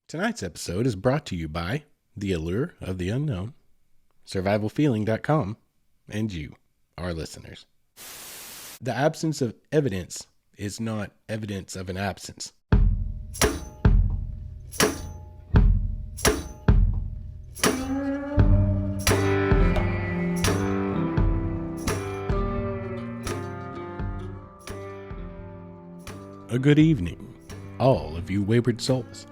Tonight's episode is brought to you by The Allure of the Unknown, survivalfeeling.com, and you, our listeners. The absence of evidence is not evidence of an absence. A good evening, all of you wayward souls,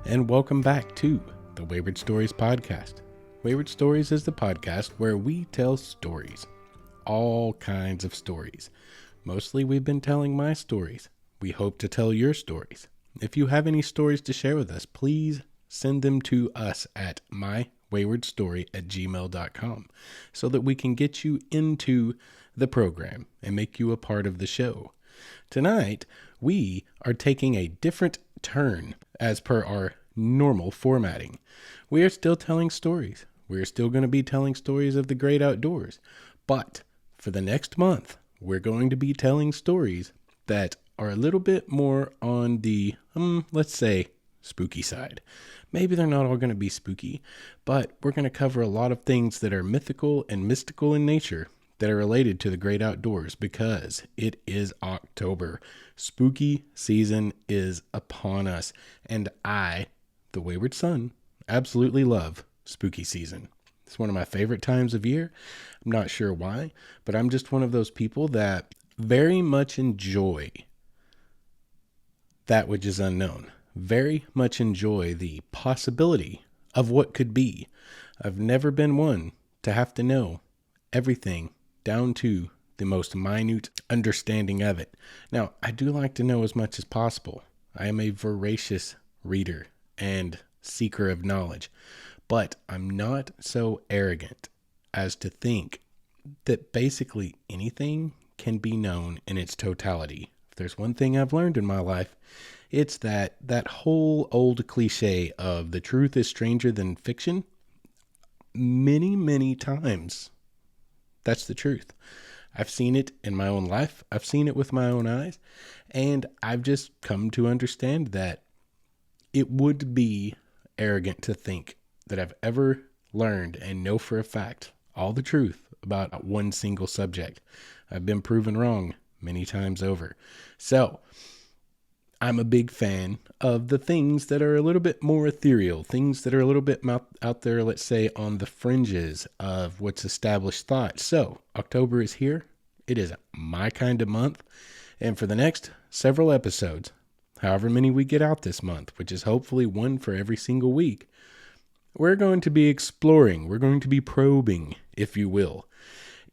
and welcome back to the Wayward Stories podcast. Wayward Stories is the podcast where we tell stories, all kinds of stories. Mostly we've been telling my stories. We hope to tell your stories. If you have any stories to share with us, please send them to us at mywaywardstory@gmail.com so that we can get you into the program and make you a part of the show. Tonight, we are taking a different turn as per our normal formatting. We are still telling stories. We're still going to be telling stories of the great outdoors. But for the next month, we're going to be telling stories that are a little bit more on the, let's say, spooky side. Maybe they're not all going to be spooky, but we're going to cover a lot of things that are mythical and mystical in nature that are related to the great outdoors because it is October. Spooky season is upon us, and I, the wayward son, absolutely love spooky season. It's one of my favorite times of year. I'm not sure why, but I'm just one of those people that very much enjoy that which is unknown. Very much enjoy the possibility of what could be. I've never been one to have to know everything down to the most minute understanding of it. Now, I do like to know as much as possible. I am a voracious reader and seeker of knowledge, but I'm not so arrogant as to think that basically anything can be known in its totality. If there's one thing I've learned in my life, it's that whole old cliche of the truth is stranger than fiction. Many, many times, that's the truth. I've seen it in my own life. I've seen it with my own eyes. And I've just come to understand that it would be arrogant to think that I've ever learned and know for a fact all the truth about one single subject. I've been proven wrong many times over. So I'm a big fan of the things that are a little bit more ethereal, things that are a little bit out there, let's say, on the fringes of what's established thought. So October is here. It is my kind of month. And for the next several episodes, however many we get out this month, which is hopefully one for every single week, we're going to be exploring, we're going to be probing, if you will,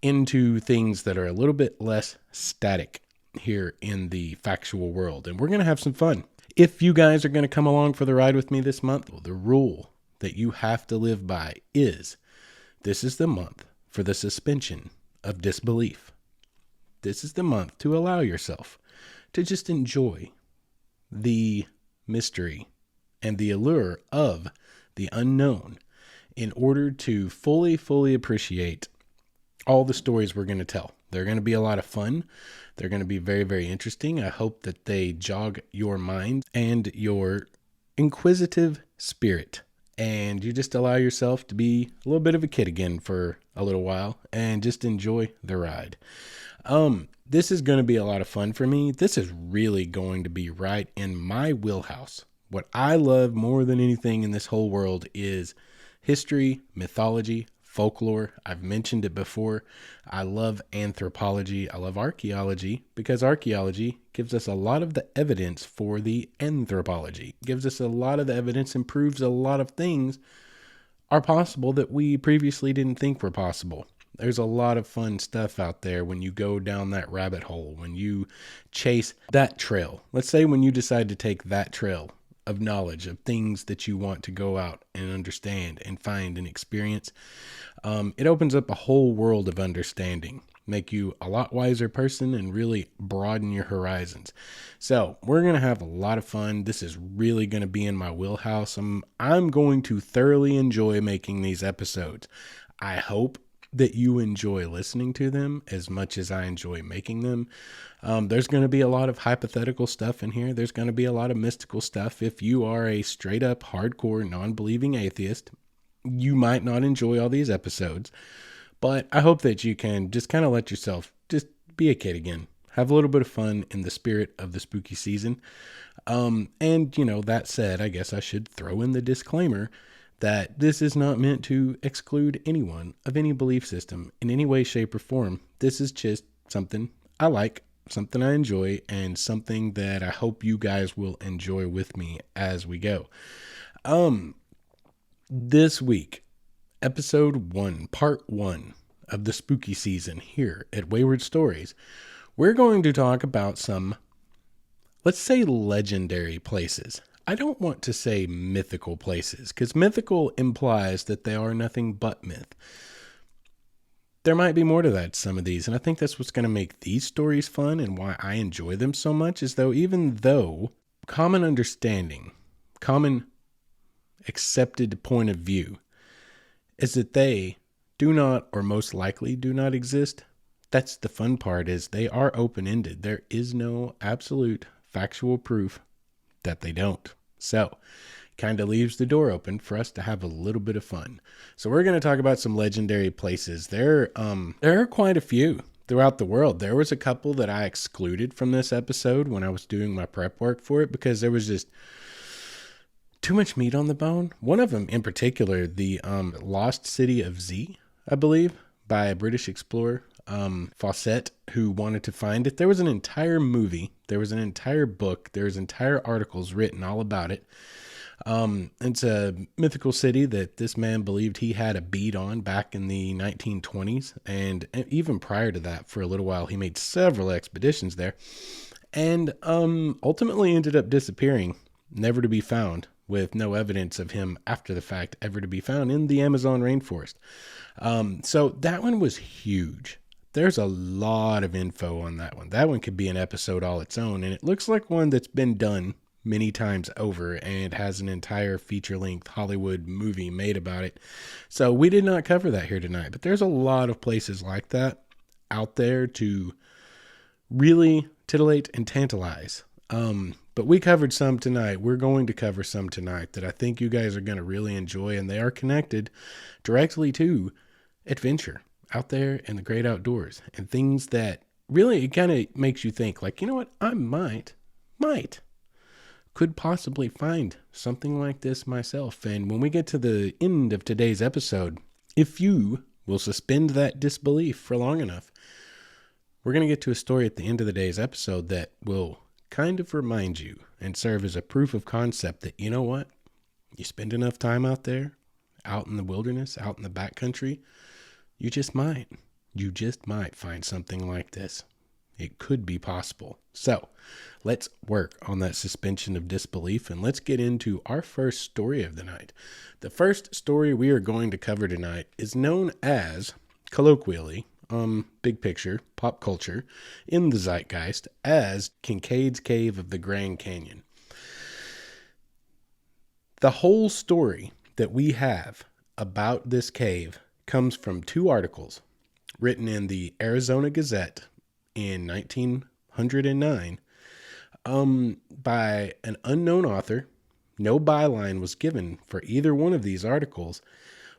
into things that are a little bit less static here in the factual world. And we're going to have some fun. If you guys are going to come along for the ride with me this month, the rule that you have to live by is this is the month for the suspension of disbelief. This is the month to allow yourself to just enjoy the mystery and the allure of the unknown in order to fully appreciate all the stories we're going to tell. They're going to be a lot of fun. They're going to be very, very interesting. I hope that they jog your mind and your inquisitive spirit, and you just allow yourself to be a little bit of a kid again for a little while and just enjoy the ride. This is going to be a lot of fun for me. This is really going to be right in my wheelhouse. What I love more than anything in this whole world is history, mythology, folklore. I've mentioned it before. I love anthropology. I love archaeology because archaeology gives us a lot of the evidence for the anthropology. It gives us a lot of the evidence and proves a lot of things are possible that we previously didn't think were possible. There's a lot of fun stuff out there when you go down that rabbit hole, when you chase that trail. Let's say when you decide to take that trail of knowledge of things that you want to go out and understand and find and experience. It opens up a whole world of understanding, make you a lot wiser person and really broaden your horizons. So we're going to have a lot of fun. This is really going to be in my wheelhouse. I'm going to thoroughly enjoy making these episodes. I hope that you enjoy listening to them as much as I enjoy making them. There's going to be a lot of hypothetical stuff in here. There's going to be a lot of mystical stuff. If you are a straight up hardcore non-believing atheist, you might not enjoy all these episodes, but I hope that you can just kind of let yourself just be a kid again. Have a little bit of fun in the spirit of the spooky season. And that said, I guess I should throw in the disclaimer that this is not meant to exclude anyone of any belief system in any way, shape, or form. This is just something I like, something I enjoy, and something that I hope you guys will enjoy with me as we go. This week, episode 1, part 1 of the spooky season here at Wayward Stories, we're going to talk about some, let's say, legendary places. I don't want to say mythical places, because mythical implies that they are nothing but myth. There might be more to that, some of these, and I think that's what's going to make these stories fun and why I enjoy them so much, is even though common understanding, common accepted point of view is that they do not, or most likely do not exist, that's the fun part, is they are open-ended. There is no absolute factual proof that they don't. So, kind of leaves the door open for us to have a little bit of fun. So we're going to talk about some legendary places. There are quite a few throughout the world. There was a couple that I excluded from this episode when I was doing my prep work for it because there was just too much meat on the bone. One of them in particular, the Lost City of Z, I believe, by a British explorer, Fawcett, who wanted to find it. There was an entire movie, there was an entire book, there's entire articles written all about it. It's a mythical city that this man believed he had a bead on back in the 1920s. And even prior to that, for a little while, he made several expeditions there and ultimately ended up disappearing, never to be found, with no evidence of him after the fact ever to be found in the Amazon rainforest. So that one was huge. There's a lot of info on that one. That one could be an episode all its own, and it looks like one that's been done many times over and has an entire feature-length Hollywood movie made about it. So we did not cover that here tonight, but there's a lot of places like that out there to really titillate and tantalize. But we covered some tonight. We're going to cover some tonight that I think you guys are going to really enjoy, and they are connected directly to adventure out there in the great outdoors and things that really, it kind of makes you think like, you know what, I could possibly find something like this myself. And when we get to the end of today's episode, if you will suspend that disbelief for long enough, we're going to get to a story at the end of the day's episode that will kind of remind you and serve as a proof of concept that, you know what, you spend enough time out there, out in the wilderness, out in the backcountry, you just might find something like this. It could be possible. So let's work on that suspension of disbelief and let's get into our first story of the night. The first story we are going to cover tonight is known as, colloquially, big picture, pop culture, in the zeitgeist, as Kinkead's Cave of the Grand Canyon. The whole story that we have about this cave comes from two articles written in the Arizona Gazette in 1909 by an unknown author. No byline was given for either one of these articles,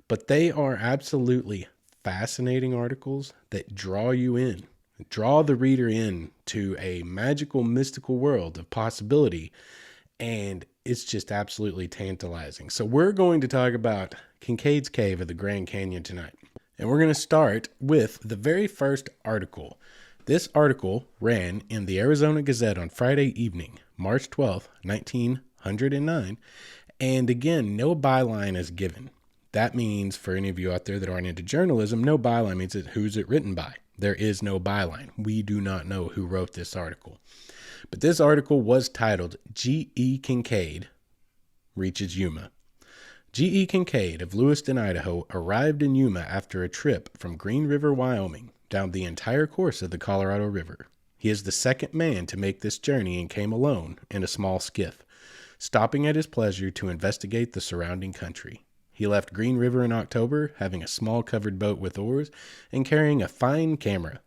but they are absolutely fascinating articles that draw the reader in to a magical, mystical world of possibility, and it's just absolutely tantalizing. So we're going to talk about Kinkead's Cave of the Grand Canyon tonight. And we're going to start with the very first article. This article ran in the Arizona Gazette on Friday evening, March 12th, 1909. And again, no byline is given. That means, for any of you out there that aren't into journalism, no byline means who's it written by. There is no byline. We do not know who wrote this article. But this article was titled, G.E. Kinkead Reaches Yuma. G.E. Kinkead of Lewiston, Idaho, arrived in Yuma after a trip from Green River, Wyoming, down the entire course of the Colorado River. He is the second man to make this journey and came alone in a small skiff, stopping at his pleasure to investigate the surrounding country. He left Green River in October, having a small covered boat with oars and carrying a fine camera,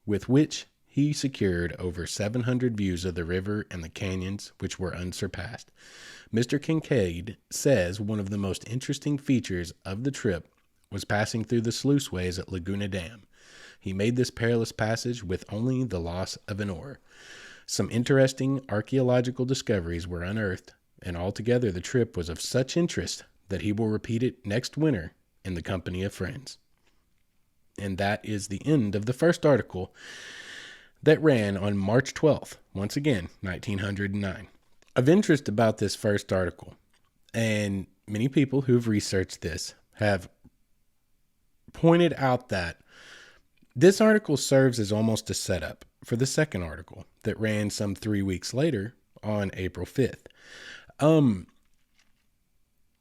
with which he secured over 700 views of the river and the canyons, which were unsurpassed. Mr. Kinkead says one of the most interesting features of the trip was passing through the sluiceways at Laguna Dam. He made this perilous passage with only the loss of an oar. Some interesting archaeological discoveries were unearthed, and altogether the trip was of such interest that he will repeat it next winter in the company of friends. And that is the end of the first article that ran on March 12th, once again, 1909. Of interest about this first article, and many people who've researched this have pointed out that this article serves as almost a setup for the second article that ran some 3 weeks later on April 5th.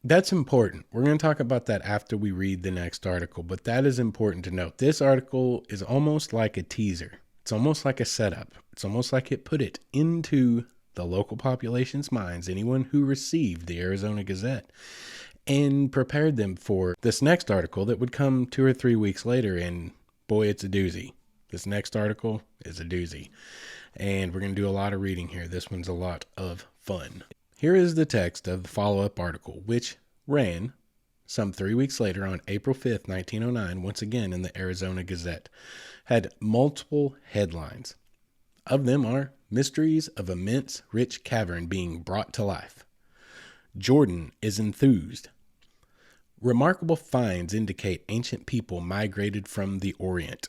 That's important. We're going to talk about that after we read the next article, but that is important to note. This article is almost like a teaser. It's almost like a setup. It's almost like it put it into the local population's minds, anyone who received the Arizona Gazette, and prepared them for this next article that would come 2 or 3 weeks later, and boy, it's a doozy. This next article is a doozy. And we're going to do a lot of reading here. This one's a lot of fun. Here is the text of the follow-up article, which ran some 3 weeks later on April 5th, 1909, once again in the Arizona Gazette. Had multiple headlines. Of them are Mysteries of Immense Rich Cavern Being Brought to Life. Jordan is Enthused. Remarkable finds indicate ancient people migrated from the Orient.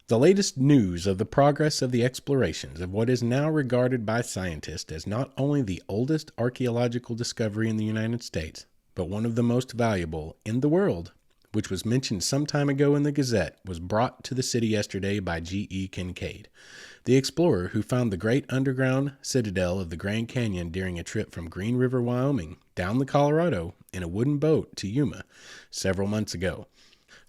The latest news of the progress of the explorations of what is now regarded by scientists as not only the oldest archaeological discovery in the United States, but one of the most valuable in the world, which was mentioned some time ago in the Gazette, was brought to the city yesterday by G.E. Kinkead, the explorer who found the great underground citadel of the Grand Canyon during a trip from Green River, Wyoming, down the Colorado in a wooden boat to Yuma several months ago.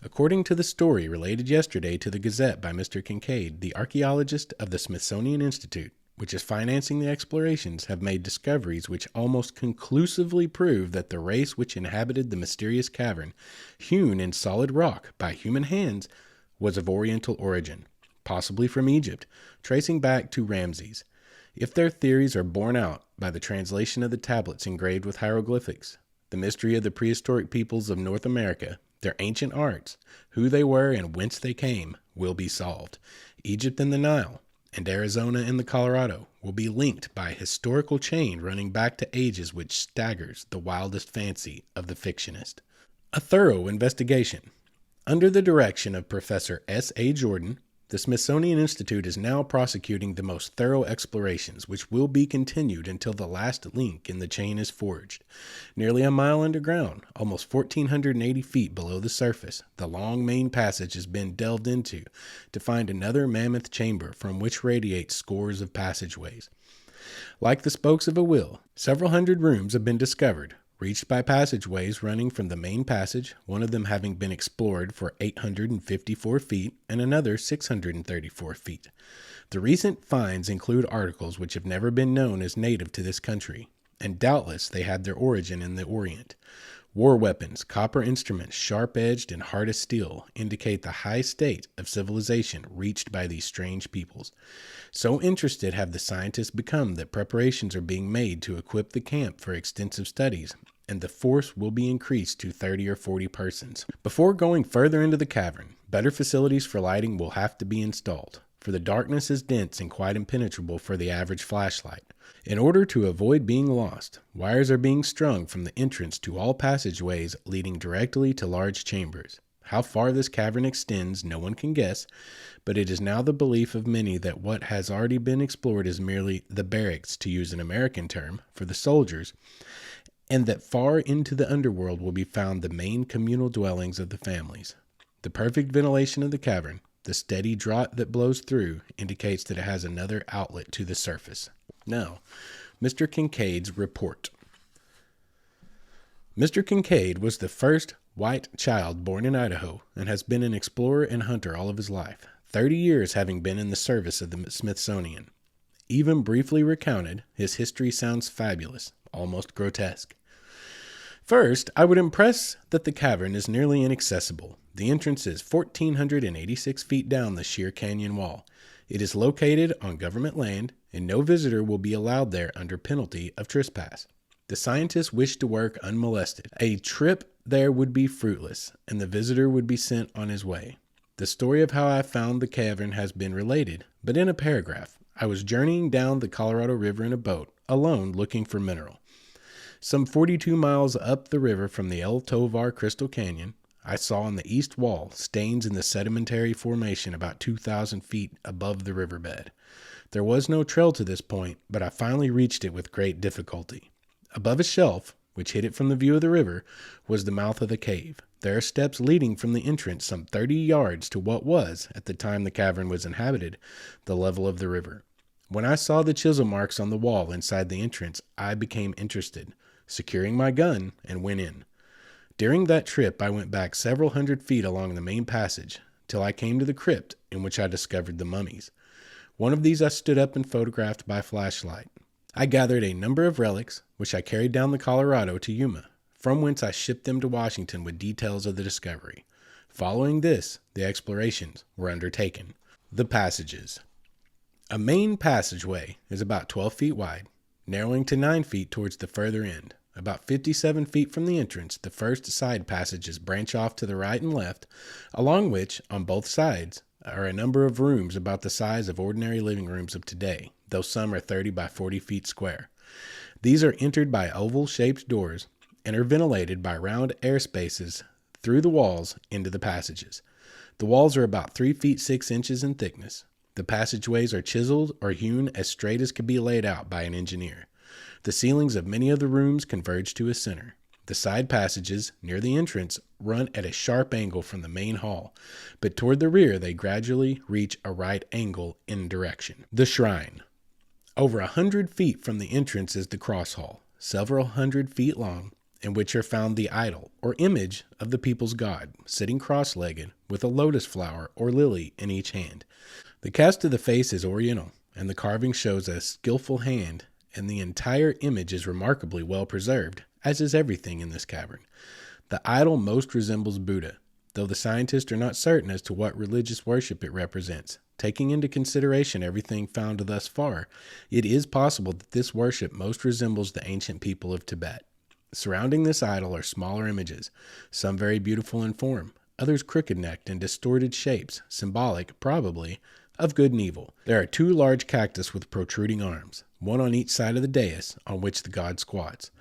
According to the story related yesterday to the Gazette by Mr. Kinkead, the archaeologists of the Smithsonian Institute, which is financing the explorations, have made discoveries which almost conclusively prove that the race which inhabited the mysterious cavern, hewn in solid rock by human hands, was of Oriental origin, possibly from Egypt, tracing back to Ramses. If their theories are borne out by the translation of the tablets engraved with hieroglyphics, the mystery of the prehistoric peoples of North America, their ancient arts, who they were and whence they came, will be solved. Egypt and the Nile, and Arizona and the Colorado will be linked by a historical chain running back to ages which staggers the wildest fancy of the fictionist. A thorough investigation. Under the direction of Professor S.A. Jordan, the Smithsonian Institute is now prosecuting the most thorough explorations, which will be continued until the last link in the chain is forged. Nearly a mile underground, almost 1,480 feet below the surface, the long main passage has been delved into to find another mammoth chamber from which radiate scores of passageways. Like the spokes of a wheel, several hundred rooms have been discovered, reached by passageways running from the main passage, one of them having been explored for 854 feet and another 634 feet. The recent finds include articles which have never been known as native to this country, and doubtless they had their origin in the Orient. War weapons, copper instruments, sharp-edged and hard as steel, indicate the high state of civilization reached by these strange peoples. So interested have the scientists become that preparations are being made to equip the camp for extensive studies, and the force will be increased to 30 or 40 persons. Before going further into the cavern, better facilities for lighting will have to be installed, for the darkness is dense and quite impenetrable for the average flashlight. In order to avoid being lost, wires are being strung from the entrance to all passageways leading directly to large chambers. How far this cavern extends, no one can guess, but it is now the belief of many that what has already been explored is merely the barracks, to use an American term, for the soldiers, and that far into the underworld will be found the main communal dwellings of the families. The perfect ventilation of the cavern, the steady draught that blows through, indicates that it has another outlet to the surface. Now, Mr. Kinkead's report. Mr. Kinkead was the first white child born in Idaho and has been an explorer and hunter all of his life, 30 years having been in the service of the Smithsonian. Even briefly recounted, his history sounds fabulous, almost grotesque. First, I would impress that the cavern is nearly inaccessible. The entrance is 1,486 feet down the sheer canyon wall. It is located on government land, and no visitor will be allowed there under penalty of trespass. The scientists wish to work unmolested. A trip there would be fruitless, and the visitor would be sent on his way. The story of how I found the cavern has been related, but in a paragraph. I was journeying down the Colorado River in a boat, alone, looking for mineral. Some 42 miles up the river from the El Tovar Crystal Canyon, I saw on the east wall stains in the sedimentary formation about 2,000 feet above the riverbed. There was no trail to this point, but I finally reached it with great difficulty. Above a shelf, which hid it from the view of the river, was the mouth of the cave. There are steps leading from the entrance some 30 yards to what was, at the time the cavern was inhabited, the level of the river. When I saw the chisel marks on the wall inside the entrance, I became interested, securing my gun, and went in. During that trip, I went back several hundred feet along the main passage, till I came to the crypt in which I discovered the mummies. One of these I stood up and photographed by flashlight. I gathered a number of relics, which I carried down the Colorado to Yuma, from whence I shipped them to Washington with details of the discovery. Following this, the explorations were undertaken. The passages. A main passageway is about 12 feet wide, narrowing to 9 feet towards the further end. About 57 feet from the entrance, the first side passages branch off to the right and left, along which, on both sides, are a number of rooms about the size of ordinary living rooms of today, though some are 30 by 40 feet square. These are entered by oval-shaped doors and are ventilated by round air spaces through the walls into the passages. The walls are about 3 feet 6 inches in thickness. The passageways are chiseled or hewn as straight as could be laid out by an engineer. The ceilings of many of the rooms converge to a center. The side passages, near the entrance, run at a sharp angle from the main hall, but toward the rear they gradually reach a right angle in direction. The shrine. Over 100 feet from the entrance is the cross hall, several hundred feet long, in which are found the idol, or image, of the people's god, sitting cross-legged, with a lotus flower or lily in each hand. The cast of the face is oriental, and the carving shows a skillful hand, and the entire image is remarkably well preserved, as is everything in this cavern. The idol most resembles Buddha, though the scientists are not certain as to what religious worship it represents. Taking into consideration everything found thus far, it is possible that this worship most resembles the ancient people of Tibet. Surrounding this idol are smaller images, some very beautiful in form, others crooked-necked and distorted shapes, symbolic, probably, of good and evil. There are 2 large cactus with protruding arms, one on each side of the dais on which the god squats.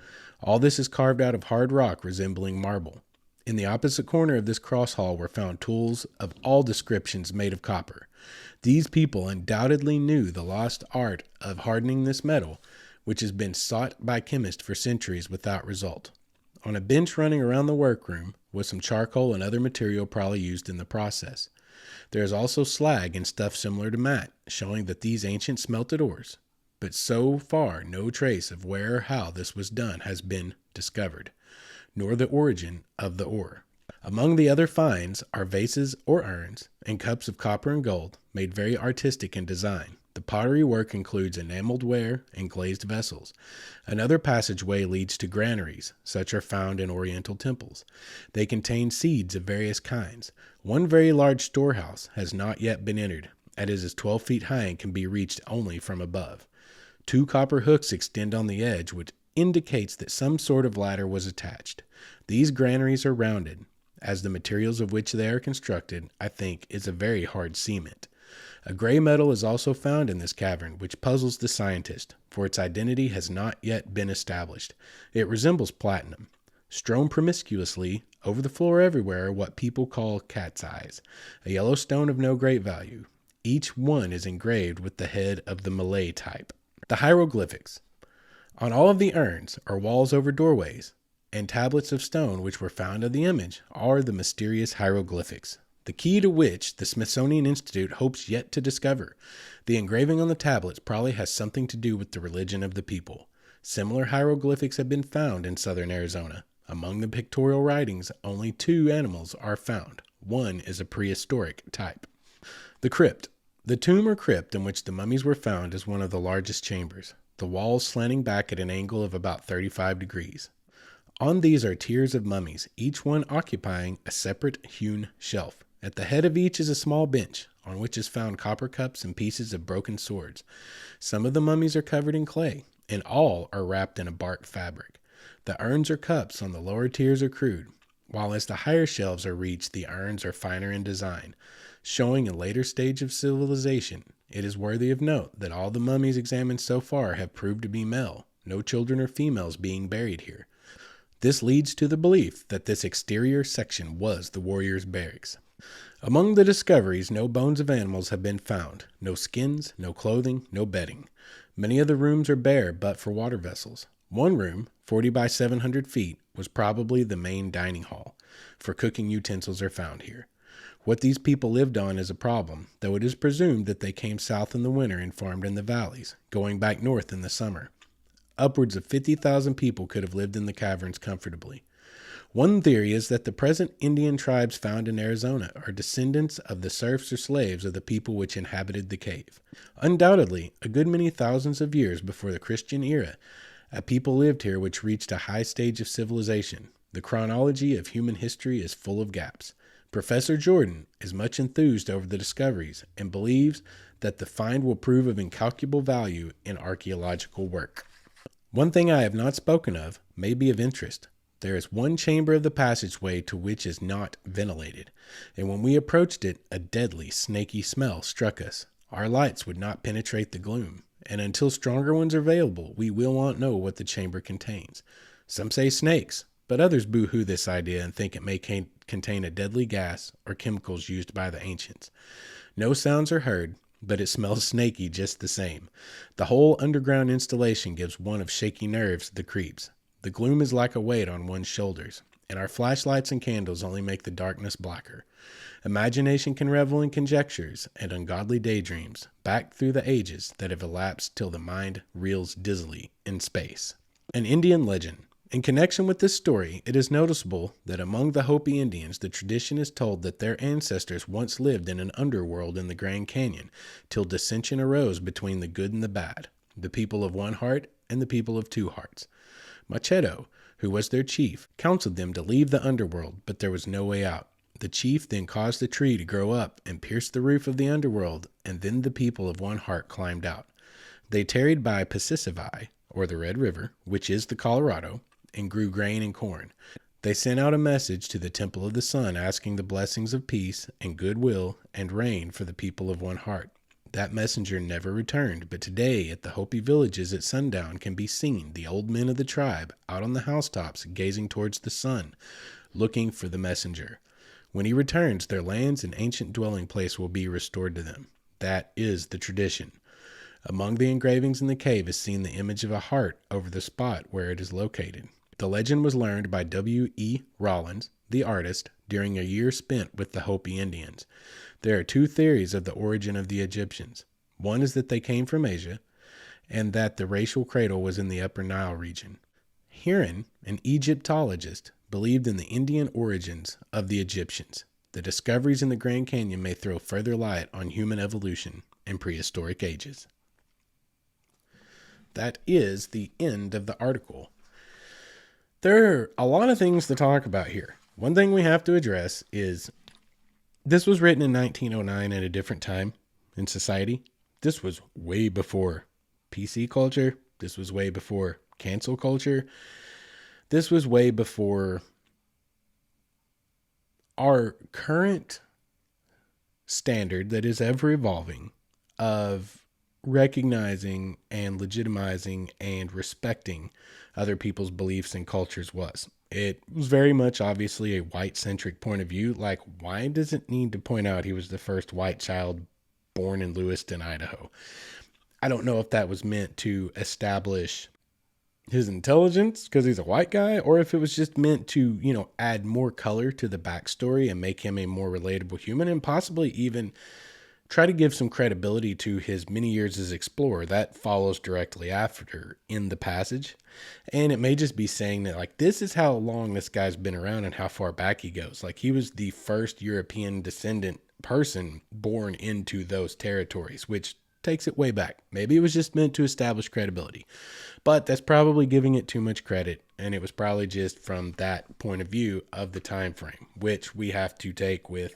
All this is carved out of hard rock resembling marble. In the opposite corner of this cross hall were found tools of all descriptions made of copper. These people undoubtedly knew the lost art of hardening this metal, which has been sought by chemists for centuries without result. On a bench running around the workroom was some charcoal and other material probably used in the process. There is also slag and stuff similar to mat, showing that these ancient smelted ores, but so far no trace of where or how this was done has been discovered, nor the origin of the ore. Among the other finds are vases or urns and cups of copper and gold, made very artistic in design. The pottery work includes enameled ware and glazed vessels. Another passageway leads to granaries. Such are found in Oriental temples. They contain seeds of various kinds. One very large storehouse has not yet been entered, as it is 12 feet high and can be reached only from above. 2 copper hooks extend on the edge, which indicates that some sort of ladder was attached. These granaries are rounded, as the materials of which they are constructed, I think, is a very hard cement. A gray metal is also found in this cavern, which puzzles the scientist, for its identity has not yet been established. It resembles platinum. Strewn promiscuously over the floor everywhere are what people call cat's eyes, a yellow stone of no great value. Each one is engraved with the head of the Malay type. The hieroglyphics. On all of the urns are walls over doorways, and tablets of stone which were found of the image are the mysterious hieroglyphics, the key to which the Smithsonian Institute hopes yet to discover. The engraving on the tablets probably has something to do with the religion of the people. Similar hieroglyphics have been found in southern Arizona. Among the pictorial writings, only 2 animals are found. One is a prehistoric type. The crypt. The tomb or crypt in which the mummies were found is one of the largest chambers, the walls slanting back at an angle of about 35 degrees. On these are tiers of mummies, each one occupying a separate hewn shelf. At the head of each is a small bench, on which is found copper cups and pieces of broken swords. Some of the mummies are covered in clay, and all are wrapped in a bark fabric. The urns or cups on the lower tiers are crude, while as the higher shelves are reached, the urns are finer in design, showing a later stage of civilization. It is worthy of note that all the mummies examined so far have proved to be male, no children or females being buried here. This leads to the belief that this exterior section was the warriors' barracks. Among the discoveries, no bones of animals have been found, no skins, no clothing, no bedding. Many of the rooms are bare but for water vessels. One room, 40 by 700 feet, was probably the main dining hall, for cooking utensils are found here. What these people lived on is a problem, though it is presumed that they came south in the winter and farmed in the valleys, going back north in the summer. Upwards of 50,000 people could have lived in the caverns comfortably. One theory is that the present Indian tribes found in Arizona are descendants of the serfs or slaves of the people which inhabited the cave. Undoubtedly, a good many thousands of years before the Christian era, a people lived here which reached a high stage of civilization. The chronology of human history is full of gaps. Professor Jordan is much enthused over the discoveries and believes that the find will prove of incalculable value in archaeological work. One thing I have not spoken of may be of interest. There is one chamber of the passageway to which is not ventilated, and when we approached it, a deadly, snaky smell struck us. Our lights would not penetrate the gloom, and until stronger ones are available, we will not know what the chamber contains. Some say snakes, but others boo-hoo this idea and think it may contain a deadly gas or chemicals used by the ancients. No sounds are heard, but it smells snaky just the same. The whole underground installation gives one of shaky nerves the creeps. The gloom is like a weight on one's shoulders, and our flashlights and candles only make the darkness blacker. Imagination can revel in conjectures and ungodly daydreams, back through the ages that have elapsed till the mind reels dizzily in space. An Indian legend. In connection with this story, it is noticeable that among the Hopi Indians, the tradition is told that their ancestors once lived in an underworld in the Grand Canyon, till dissension arose between the good and the bad, the people of one heart and the people of two hearts. Machado, who was their chief, counseled them to leave the underworld, but there was no way out. The chief then caused a tree to grow up and pierce the roof of the underworld, and then the people of one heart climbed out. They tarried by Passissevae, or the Red River, which is the Colorado, and grew grain and corn. They sent out a message to the Temple of the Sun asking the blessings of peace and goodwill and rain for the people of one heart. That messenger never returned, but today at the Hopi villages at sundown can be seen the old men of the tribe out on the housetops gazing towards the sun, looking for the messenger. When he returns, their lands and ancient dwelling place will be restored to them. That is the tradition. Among the engravings in the cave is seen the image of a heart over the spot where it is located. The legend was learned by W. E. Rollins, the artist, during a year spent with the Hopi Indians. There are two theories of the origin of the Egyptians. One is that they came from Asia, and that the racial cradle was in the Upper Nile region. Heron, an Egyptologist, believed in the Indian origins of the Egyptians. The discoveries in the Grand Canyon may throw further light on human evolution in prehistoric ages. That is the end of the article. There are a lot of things to talk about here. One thing we have to address is this was written in 1909 at a different time in society. This was way before PC culture. This was way before cancel culture. This was way before our current standard that is ever evolving of recognizing and legitimizing and respecting other people's beliefs and cultures was. It was very much obviously a white-centric point of view. Like, why does it need to point out he was the first white child born in Lewiston, Idaho? I don't know if that was meant to establish his intelligence because he's a white guy, or if it was just meant to, add more color to the backstory and make him a more relatable human, and possibly even try to give some credibility to his many years as explorer. That follows directly after in the passage. And it may just be saying that, like, this is how long this guy's been around and how far back he goes. Like, he was the first European descendant person born into those territories, which takes it way back. Maybe it was just meant to establish credibility, but that's probably giving it too much credit. And it was probably just from that point of view of the time frame, which we have to take with,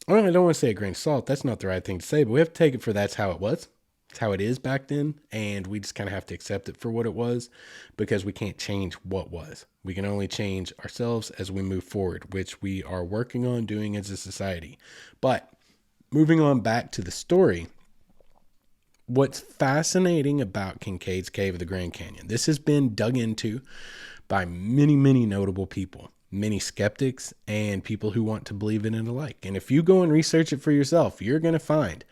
well, I don't want to say a grain of salt. That's not the right thing to say, but we have to take it for that's how it was. It's how it is back then. And we just kind of have to accept it for what it was, because we can't change what was. We can only change ourselves as we move forward, which we are working on doing as a society. But moving on back to the story, what's fascinating about Kinkead's Cave of the Grand Canyon, this has been dug into by many, many notable people, many skeptics, and people who want to believe in it alike. And if you go and research it for yourself, you're going to find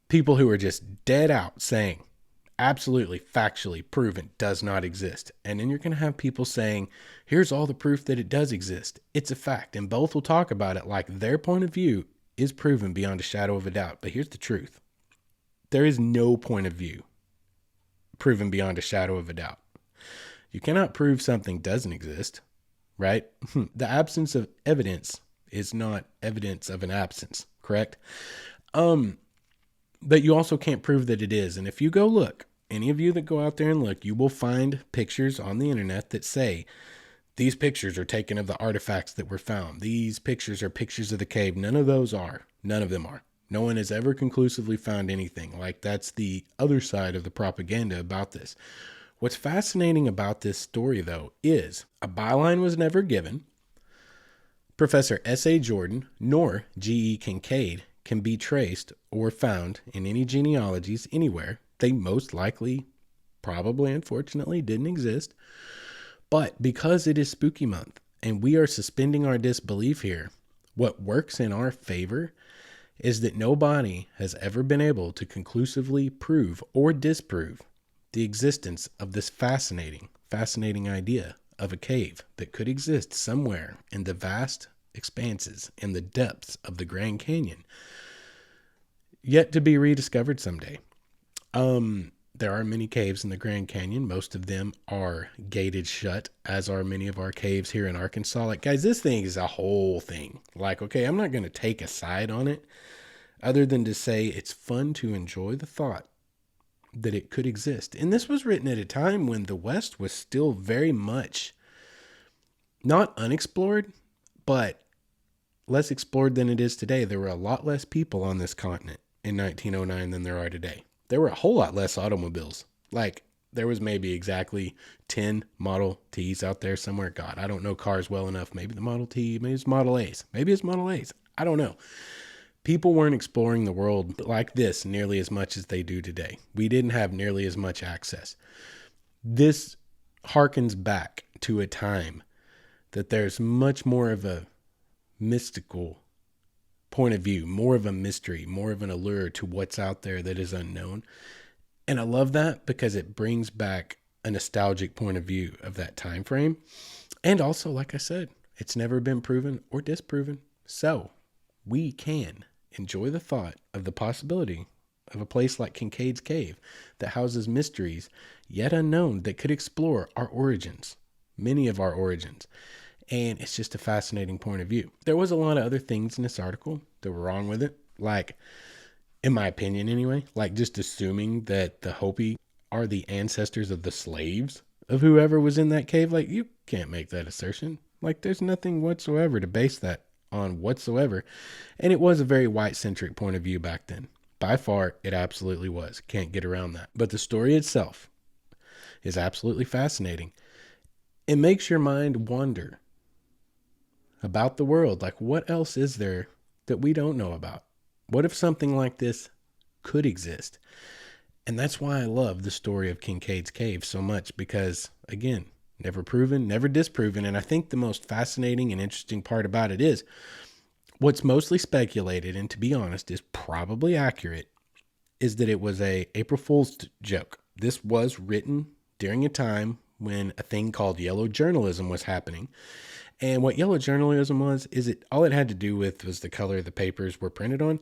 people who are just dead out saying, absolutely, factually proven, does not exist. And then you're going to have people saying, here's all the proof that it does exist. It's a fact. And both will talk about it like their point of view is proven beyond a shadow of a doubt. But here's the truth. There is no point of view proven beyond a shadow of a doubt. You cannot prove something doesn't exist, right? The absence of evidence is not evidence of an absence, correct? But you also can't prove that it is. And if you go look, any of you that go out there and look, you will find pictures on the internet that say, these pictures are taken of the artifacts that were found. These pictures are pictures of the cave. None of those are. None of them are. No one has ever conclusively found anything. Like, that's the other side of the propaganda about this. What's fascinating about this story, though, is a byline was never given. Professor S.A. Jordan nor G.E. Kinkead can be traced or found in any genealogies anywhere. They most likely, probably, unfortunately, didn't exist. But because it is spooky month and we are suspending our disbelief here, what works in our favor is that nobody has ever been able to conclusively prove or disprove the existence of this fascinating idea of a cave that could exist somewhere in the vast expanses in the depths of the Grand Canyon, yet to be rediscovered someday. There are many caves in the Grand Canyon. Most of them are gated shut, as are many of our caves here in Arkansas. Like, guys, this thing is a whole thing. Like, okay, I'm not going to take a side on it other than to say it's fun to enjoy the thought that it could exist. And this was written at a time when the West was still very much not unexplored, but less explored than it is today. There were a lot less people on this continent in 1909 than there are today. There were a whole lot less automobiles. Like, there was maybe exactly 10 Model Ts out there somewhere. God, I don't know cars well enough. Maybe the Model T, maybe it's Model A's. Maybe it's Model A's. I don't know. People weren't exploring the world like this nearly as much as they do today. We didn't have nearly as much access. This harkens back to a time that there's much more of a mystical point of view, more of a mystery, more of an allure to what's out there that is unknown. And I love that because it brings back a nostalgic point of view of that time frame. And also, like I said, it's never been proven or disproven. So we can enjoy the thought of the possibility of a place like Kinkead's Cave that houses mysteries yet unknown that could explore our origins, many of our origins. And it's just a fascinating point of view. There was a lot of other things in this article that were wrong with it. Like, in my opinion anyway, like just assuming that the Hopi are the ancestors of the slaves of whoever was in that cave. Like, you can't make that assertion. Like, there's nothing whatsoever to base that on whatsoever. And it was a very white-centric point of view back then. By far, it absolutely was. Can't get around that. But the story itself is absolutely fascinating. It makes your mind wonder about the world. Like, what else is there that we don't know about? What if something like this could exist? And that's why I love the story of Kinkead's Cave so much, because, again, never proven, never disproven. And I think the most fascinating and interesting part about it is what's mostly speculated, and to be honest, is probably accurate, is that it was a April Fool's joke. This was written during a time when a thing called yellow journalism was happening. And what yellow journalism was, is it all it had to do with was the color the papers were printed on.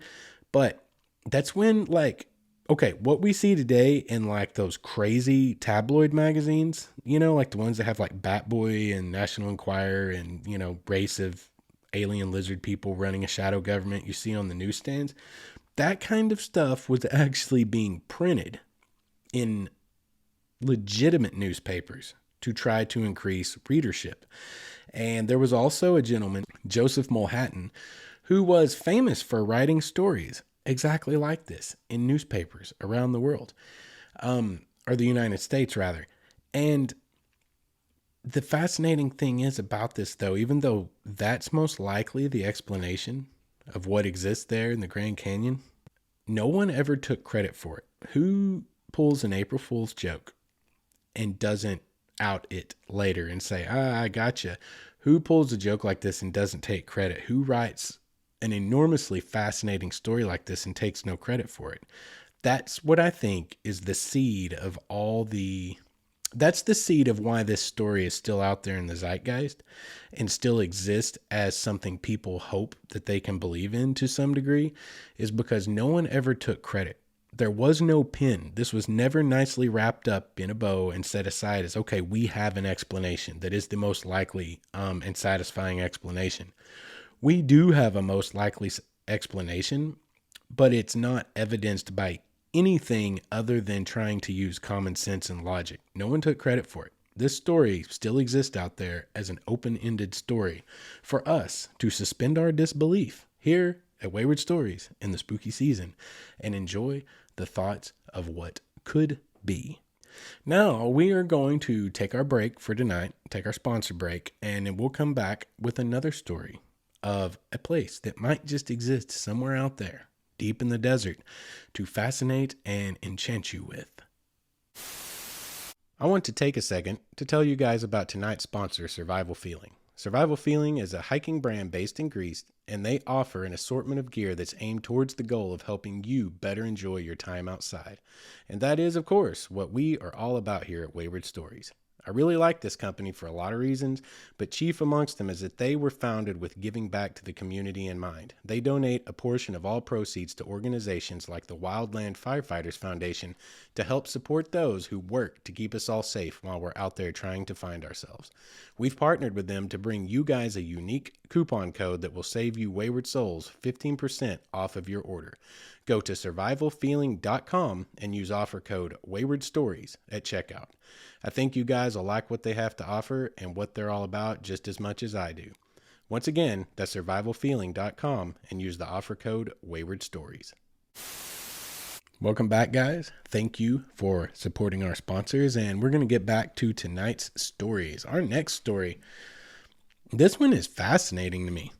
But that's when, like, okay, what we see today in like those crazy tabloid magazines, you know, like the ones that have like Bat Boy and National Enquirer and, you know, race of alien lizard people running a shadow government you see on the newsstands. That kind of stuff was actually being printed in legitimate newspapers to try to increase readership. And there was also a gentleman, Joseph Mulhattan, who was famous for writing stories exactly like this in newspapers around the world, or the United States rather. And the fascinating thing is about this, though, even though that's most likely the explanation of what exists there in the Grand Canyon, no one ever took credit for it. Who pulls an April Fool's joke and doesn't out it later and say, I gotcha? Who pulls a joke like this and doesn't take credit? Who writes an enormously fascinating story like this and takes no credit for it? That's what I think is the seed of that's the seed of why this story is still out there in the zeitgeist and still exists as something people hope that they can believe in to some degree, is because no one ever took credit. There was no pin. This was never nicely wrapped up in a bow and set aside as, okay, we have an explanation that is the most likely and satisfying explanation. We do have a most likely explanation, but it's not evidenced by anything other than trying to use common sense and logic. No one took credit for it. This story still exists out there as an open-ended story for us to suspend our disbelief here at Wayward Stories in the spooky season and enjoy the thoughts of what could be. Now we are going to take our break for tonight, take our sponsor break, and then we'll come back with another story of a place that might just exist somewhere out there, deep in the desert, to fascinate and enchant you with. I want to take a second to tell you guys about tonight's sponsor, Survival Feeling. Survival Feeling is a hiking brand based in Greece, and they offer an assortment of gear that's aimed towards the goal of helping you better enjoy your time outside. And that is, of course, what we are all about here at Wayward Stories. I really like this company for a lot of reasons, but chief amongst them is that they were founded with giving back to the community in mind. They donate a portion of all proceeds to organizations like the Wildland Firefighters Foundation to help support those who work to keep us all safe while we're out there trying to find ourselves. We've partnered with them to bring you guys a unique coupon code that will save you Wayward Souls 15% off of your order. Go to survivalfeeling.com and use offer code Wayward Stories at checkout. I think you guys will like what they have to offer and what they're all about just as much as I do. Once again, that's survivalfeeling.com and use the offer code Wayward Stories. Welcome back, guys. Thank you for supporting our sponsors, and we're going to get back to tonight's stories. Our next story, this one is fascinating to me.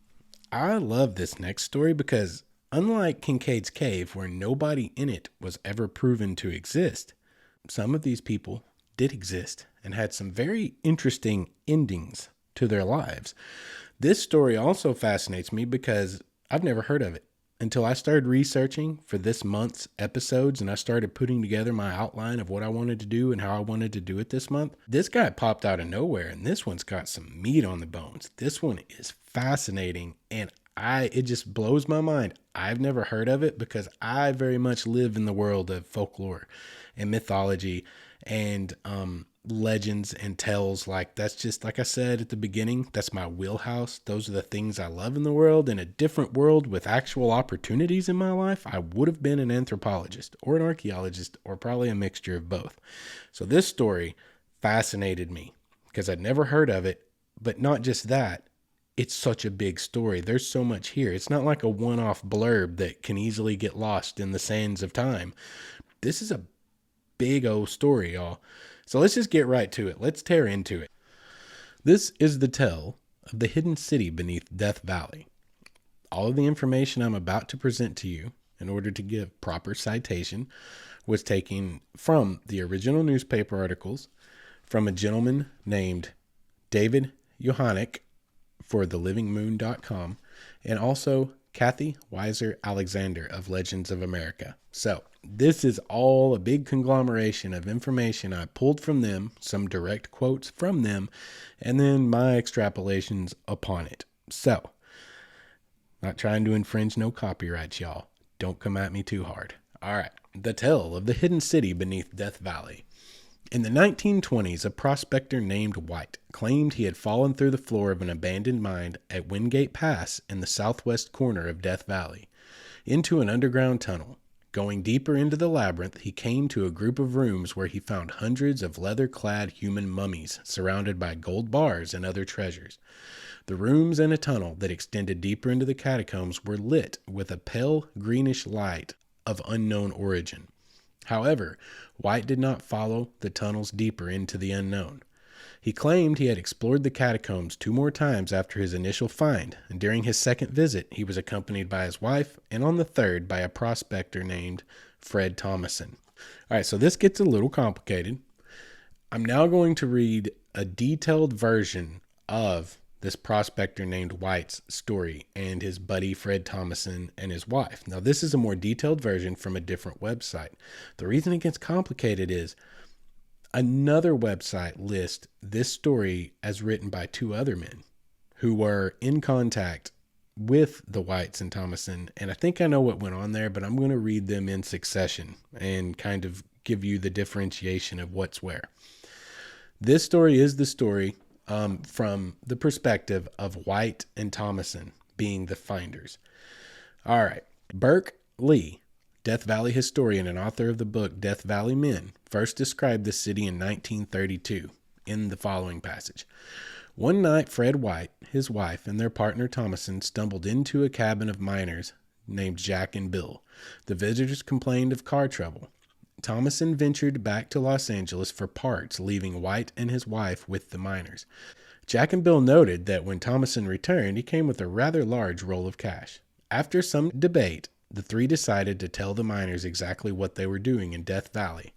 I love this next story because unlike Kinkead's Cave, where nobody in it was ever proven to exist, some of these people did exist and had some very interesting endings to their lives. This story also fascinates me because I've never heard of it until I started researching for this month's episodes, and I started putting together my outline of what I wanted to do and how I wanted to do it this month. This guy popped out of nowhere, and this one's got some meat on the bones. This one is fascinating, and it just blows my mind. I've never heard of it because I very much live in the world of folklore and mythology and legends and tales. Like, that's just, like I said at the beginning, that's my wheelhouse. Those are the things I love in the world. In a different world with actual opportunities in my life, I would have been an anthropologist or an archaeologist or probably a mixture of both. So this story fascinated me because I'd never heard of it, but not just that. It's such a big story. There's so much here. It's not like a one-off blurb that can easily get lost in the sands of time. This is a big old story, y'all. So let's just get right to it. Let's tear into it. This is the tale of the hidden city beneath Death Valley. All of the information I'm about to present to you, in order to give proper citation, was taken from the original newspaper articles from a gentleman named David Yohanek for thelivingmoon.com, and also Kathy Weiser Alexander of Legends of America. So this is all a big conglomeration of information I pulled from them, some direct quotes from them, and then my extrapolations upon it. So, not trying to infringe no copyrights, y'all. Don't come at me too hard. All right. The tale of the hidden city beneath Death Valley. In the 1920s, a prospector named White claimed he had fallen through the floor of an abandoned mine at Wingate Pass in the southwest corner of Death Valley. into an underground tunnel. Going deeper into the labyrinth, he came to a group of rooms where he found hundreds of leather-clad human mummies surrounded by gold bars and other treasures. The rooms and a tunnel that extended deeper into the catacombs were lit with a pale greenish light of unknown origin. However, White did not follow the tunnels deeper into the unknown. He claimed he had explored the catacombs 2 more times after his initial find, and during his second visit, he was accompanied by his wife, and on the third by a prospector named Fred Thomason. All right, so this gets a little complicated. I'm now going to read a detailed version of this prospector named White's story and his buddy Fred Thomason and his wife. Now, this is a more detailed version from a different website. The reason it gets complicated is another website lists this story as written by 2 other men who were in contact with the Whites and Thomason. And I think I know what went on there, but I'm going to read them in succession and kind of give you the differentiation of what's where. This story is the story from the perspective of White and Thomason being the finders. All right. Burke Lee, Death Valley historian and author of the book Death Valley Men, first described the city in 1932 in the following passage. One night, Fred White, his wife, and their partner Thomason stumbled into a cabin of miners named Jack and Bill. The visitors complained of car trouble. Thomason ventured back to Los Angeles for parts, leaving White and his wife with the miners. Jack and Bill noted that when Thomason returned, he came with a rather large roll of cash. After some debate, the 3 decided to tell the miners exactly what they were doing in Death Valley.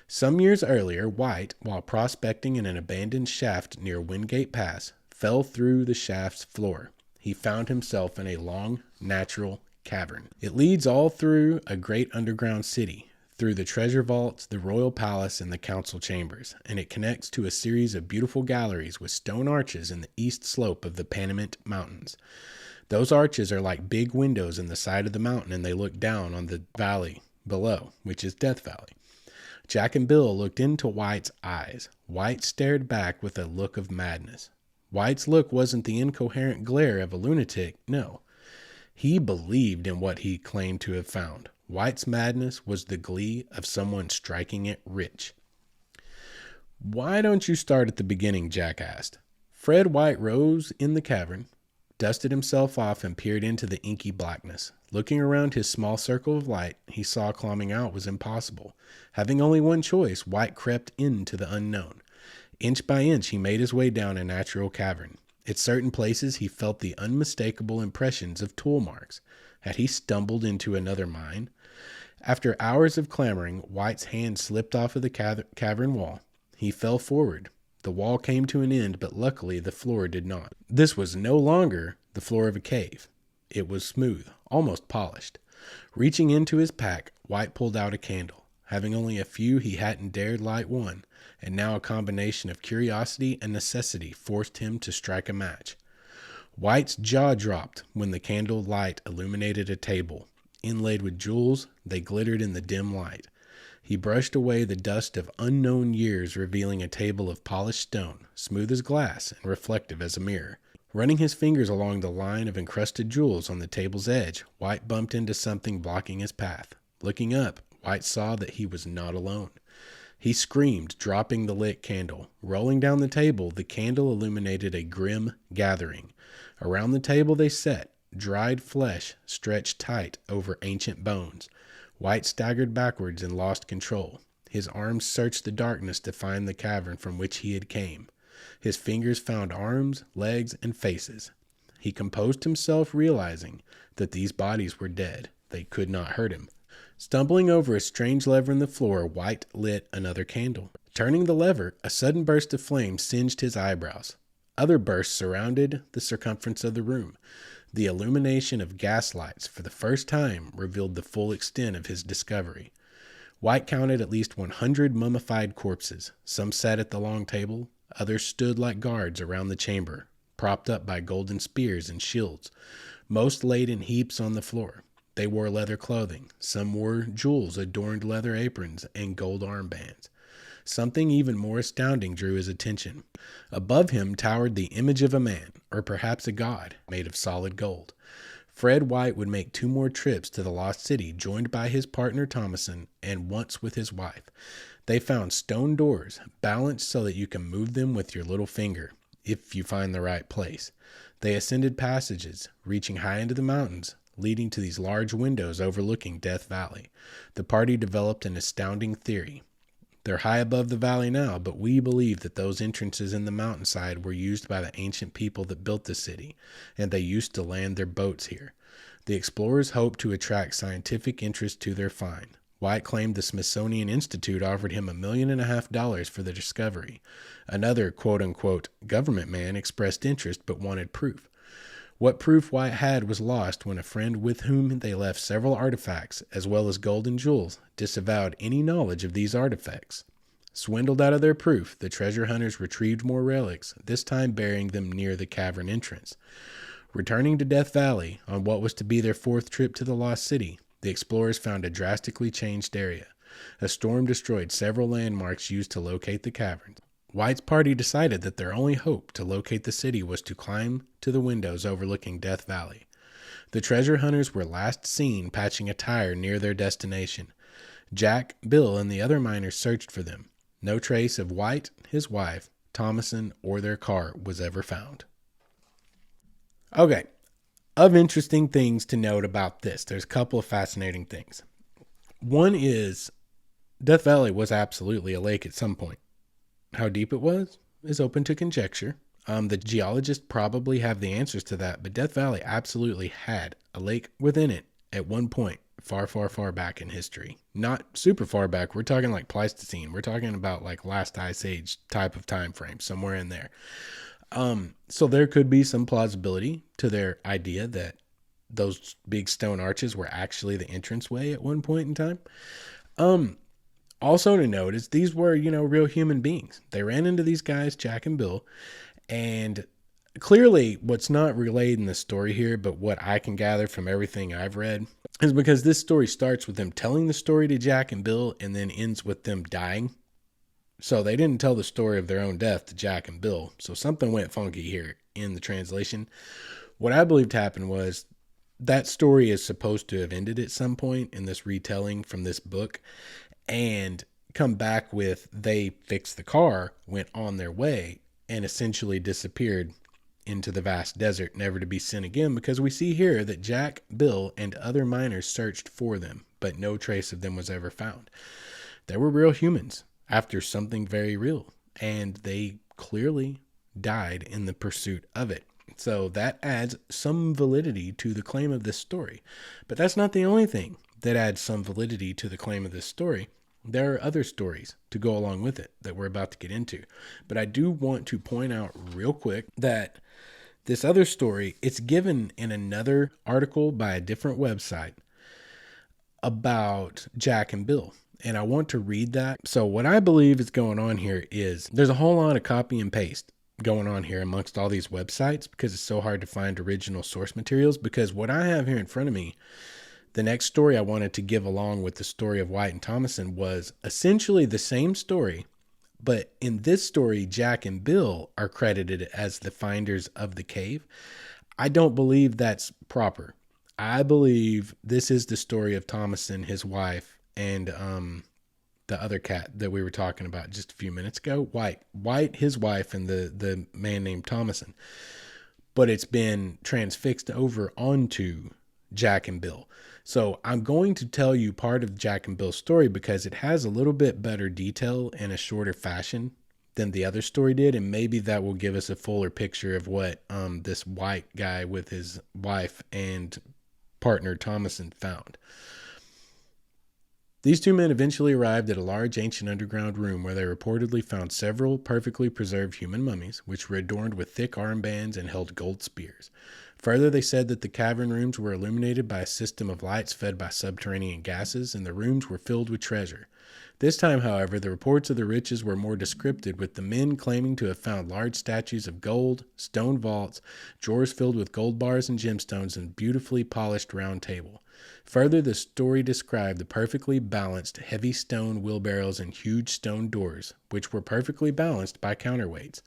Some years earlier, White, while prospecting in an abandoned shaft near Wingate Pass, fell through the shaft's floor. He found himself in a long, natural cavern. It leads all through a great underground city, through the treasure vaults, the royal palace, and the council chambers, and it connects to a series of beautiful galleries with stone arches in the east slope of the Panamint Mountains. Those arches are like big windows in the side of the mountain, and they look down on the valley below, which is Death Valley. Jack and Bill looked into White's eyes. White stared back with a look of madness. White's look wasn't the incoherent glare of a lunatic, no. He believed in what he claimed to have found. White's madness was the glee of someone striking it rich. "Why don't you start at the beginning?" Jack asked. Fred White rose in the cavern, dusted himself off, and peered into the inky blackness. Looking around his small circle of light, he saw climbing out was impossible. Having only one choice, White crept into the unknown. Inch by inch, he made his way down a natural cavern. At certain places, he felt the unmistakable impressions of tool marks. Had he stumbled into another mine? After hours of clambering, White's hand slipped off of the cavern wall. He fell forward. The wall came to an end, but luckily the floor did not. This was no longer the floor of a cave. It was smooth, almost polished. Reaching into his pack, White pulled out a candle. Having only a few, he hadn't dared light one, and now a combination of curiosity and necessity forced him to strike a match. White's jaw dropped when the candle light illuminated a table. Inlaid with jewels, they glittered in the dim light. He brushed away the dust of unknown years, revealing a table of polished stone, smooth as glass and reflective as a mirror. Running his fingers along the line of encrusted jewels on the table's edge, White bumped into something blocking his path. Looking up, White saw that he was not alone. He screamed, dropping the lit candle. Rolling down the table, the candle illuminated a grim gathering. Around the table they sat, dried flesh stretched tight over ancient bones. White staggered backwards and lost control. His arms searched the darkness to find the cavern from which he had came. His fingers found arms, legs, and faces. He composed himself, realizing that these bodies were dead. They could not hurt him. Stumbling over a strange lever in the floor, White lit another candle. Turning the lever, a sudden burst of flame singed his eyebrows. Other bursts surrounded the circumference of the room. The illumination of gaslights for the first time revealed the full extent of his discovery. White counted at least 100 mummified corpses. Some sat at the long table, others stood like guards around the chamber, propped up by golden spears and shields. Most laid in heaps on the floor. They wore leather clothing. Some wore jewels adorned leather aprons and gold armbands. Something even more astounding drew his attention. Above him towered the image of a man, or perhaps a god, made of solid gold. Fred White would make 2 more trips to the lost city, joined by his partner Thomason, and once with his wife. They found stone doors, balanced so that you can move them with your little finger, if you find the right place. They ascended passages, reaching high into the mountains, leading to these large windows overlooking Death Valley. The party developed an astounding theory. They're high above the valley now, but we believe that those entrances in the mountainside were used by the ancient people that built the city, and they used to land their boats here. The explorers hoped to attract scientific interest to their find. White claimed the Smithsonian Institute offered him $1.5 million for the discovery. Another quote-unquote government man expressed interest but wanted proof. What proof White had was lost when a friend with whom they left several artifacts, as well as gold and jewels, disavowed any knowledge of these artifacts. Swindled out of their proof, the treasure hunters retrieved more relics, this time burying them near the cavern entrance. Returning to Death Valley, on what was to be their 4th trip to the Lost City, the explorers found a drastically changed area. A storm destroyed several landmarks used to locate the caverns. White's party decided that their only hope to locate the city was to climb to the windows overlooking Death Valley. The treasure hunters were last seen patching a tire near their destination. Jack, Bill, and the other miners searched for them. No trace of White, his wife, Thomason, or their car was ever found. Okay, of interesting things to note about this, there's a couple of fascinating things. One is Death Valley was absolutely a lake at some point. How deep it was is open to conjecture. The geologists probably have the answers to that, but Death Valley absolutely had a lake within it at one point, far, far, far back in history. Not super far back. We're talking like Pleistocene. We're talking about like last ice age type of time frame, somewhere in there. So there could be some plausibility to their idea that those big stone arches were actually the entranceway at one point in time. Also to note is these were, real human beings. They ran into these guys, Jack and Bill, and clearly what's not relayed in the story here, but what I can gather from everything I've read, is because this story starts with them telling the story to Jack and Bill and then ends with them dying. So they didn't tell the story of their own death to Jack and Bill. So something went funky here in the translation. What I believed happened was that story is supposed to have ended at some point in this retelling from this book, and come back with they fixed the car, went on their way, and essentially disappeared into the vast desert, never to be seen again, because we see here that Jack, Bill, and other miners searched for them, but no trace of them was ever found. They were real humans after something very real, and they clearly died in the pursuit of it. So that adds some validity to the claim of this story. But that's not the only thing that adds some validity to the claim of this story. There are other stories to go along with it that we're about to get into. But I do want to point out real quick that this other story, it's given in another article by a different website about Jack and Bill. And I want to read that. So what I believe is going on here is there's a whole lot of copy and paste going on here amongst all these websites because it's so hard to find original source materials. Because what I have here in front of me, the next story I wanted to give along with the story of White and Thomason was essentially the same story, but in this story, Jack and Bill are credited as the finders of the cave. I don't believe that's proper. I believe this is the story of Thomason, his wife, and the other cat that we were talking about just a few minutes ago, White, his wife, and the man named Thomason. But it's been transfixed over onto Jack and Bill. So I'm going to tell you part of Jack and Bill's story because it has a little bit better detail in a shorter fashion than the other story did, and maybe that will give us a fuller picture of what this White guy with his wife and partner Thomason found. These two men eventually arrived at a large ancient underground room where they reportedly found several perfectly preserved human mummies, which were adorned with thick armbands and held gold spears. Further, they said that the cavern rooms were illuminated by a system of lights fed by subterranean gases, and the rooms were filled with treasure. This time, however, the reports of the riches were more descriptive, with the men claiming to have found large statues of gold, stone vaults, drawers filled with gold bars and gemstones, and beautifully polished round table. Further, the story described the perfectly balanced heavy stone wheelbarrows and huge stone doors, which were perfectly balanced by counterweights.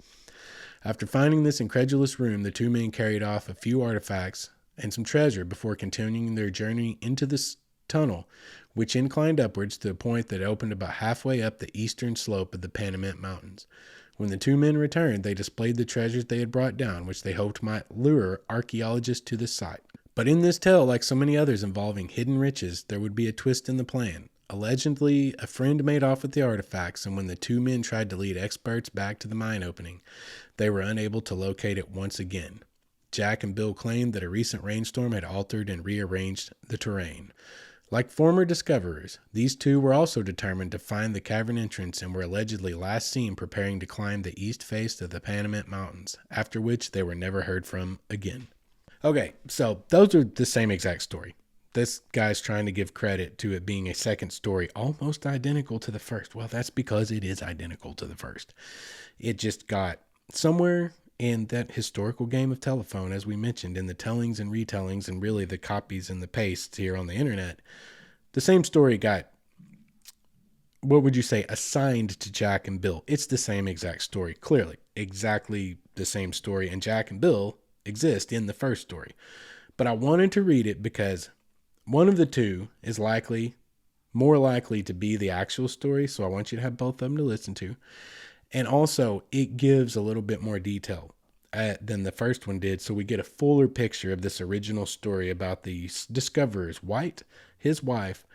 After finding this incredulous room, the two men carried off a few artifacts and some treasure before continuing their journey into this tunnel, which inclined upwards to a point that opened about halfway up the eastern slope of the Panamint Mountains. When the two men returned, they displayed the treasures they had brought down, which they hoped might lure archaeologists to the site. But in this tale, like so many others involving hidden riches, there would be a twist in the plan. Allegedly, a friend made off with the artifacts, and when the two men tried to lead experts back to the mine opening, they were unable to locate it once again. Jack and Bill claimed that a recent rainstorm had altered and rearranged the terrain. Like former discoverers, these two were also determined to find the cavern entrance and were allegedly last seen preparing to climb the east face of the Panamint Mountains, after which they were never heard from again. Okay, so those are the same exact story. This guy's trying to give credit to it being a second story almost identical to the first. Well, that's because it is identical to the first. It just got somewhere in that historical game of telephone, as we mentioned, in the tellings and retellings and really the copies and the pastes here on the internet, the same story got, what would you say, assigned to Jack and Bill. It's the same exact story, clearly. Exactly the same story, and Jack and Bill exist in the first story. But I wanted to read it because one of the two is more likely to be the actual story, so I want you to have both of them to listen to. And also, it gives a little bit more detail than the first one did, so we get a fuller picture of this original story about the discoverers, White, his wife,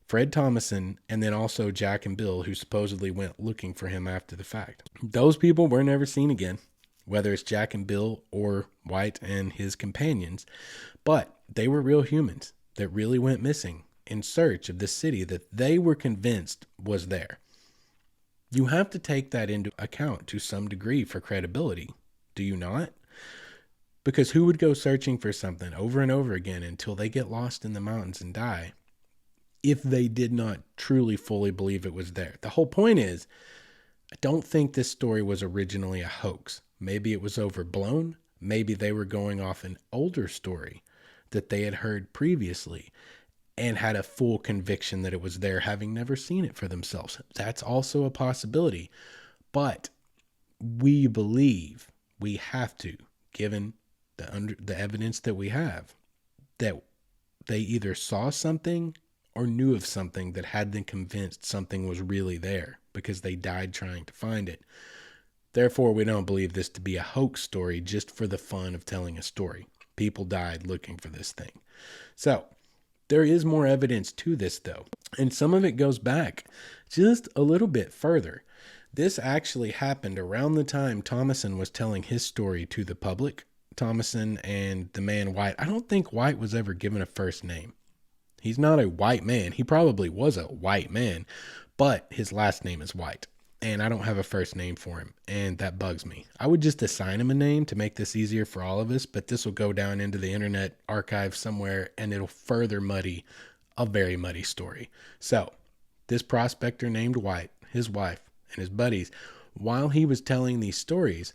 Fred Thomason, and then also Jack and Bill, who supposedly went looking for him after the fact. Those people were never seen again, whether it's Jack and Bill or White and his companions, but they were real humans that really went missing in search of the city that they were convinced was there. You have to take that into account to some degree for credibility, do you not? Because who would go searching for something over and over again until they get lost in the mountains and die if they did not truly fully believe it was there? The whole point is, I don't think this story was originally a hoax. Maybe it was overblown. Maybe they were going off an older story that they had heard previously and had a full conviction that it was there, having never seen it for themselves. That's also a possibility. But we believe we have to, given the evidence that we have, that they either saw something or knew of something that had them convinced something was really there because they died trying to find it. Therefore, we don't believe this to be a hoax story just for the fun of telling a story. People died looking for this thing. So, there is more evidence to this, though, and some of it goes back just a little bit further. This actually happened around the time Thomason was telling his story to the public. Thomason and the man White. I don't think White was ever given a first name. He's not a white man. He probably was a white man, but his last name is White, and I don't have a first name for him, and that bugs me. I would just assign him a name to make this easier for all of us, but this will go down into the internet archive somewhere, and it'll further muddy a very muddy story. So, this prospector named White, his wife, and his buddies, while he was telling these stories,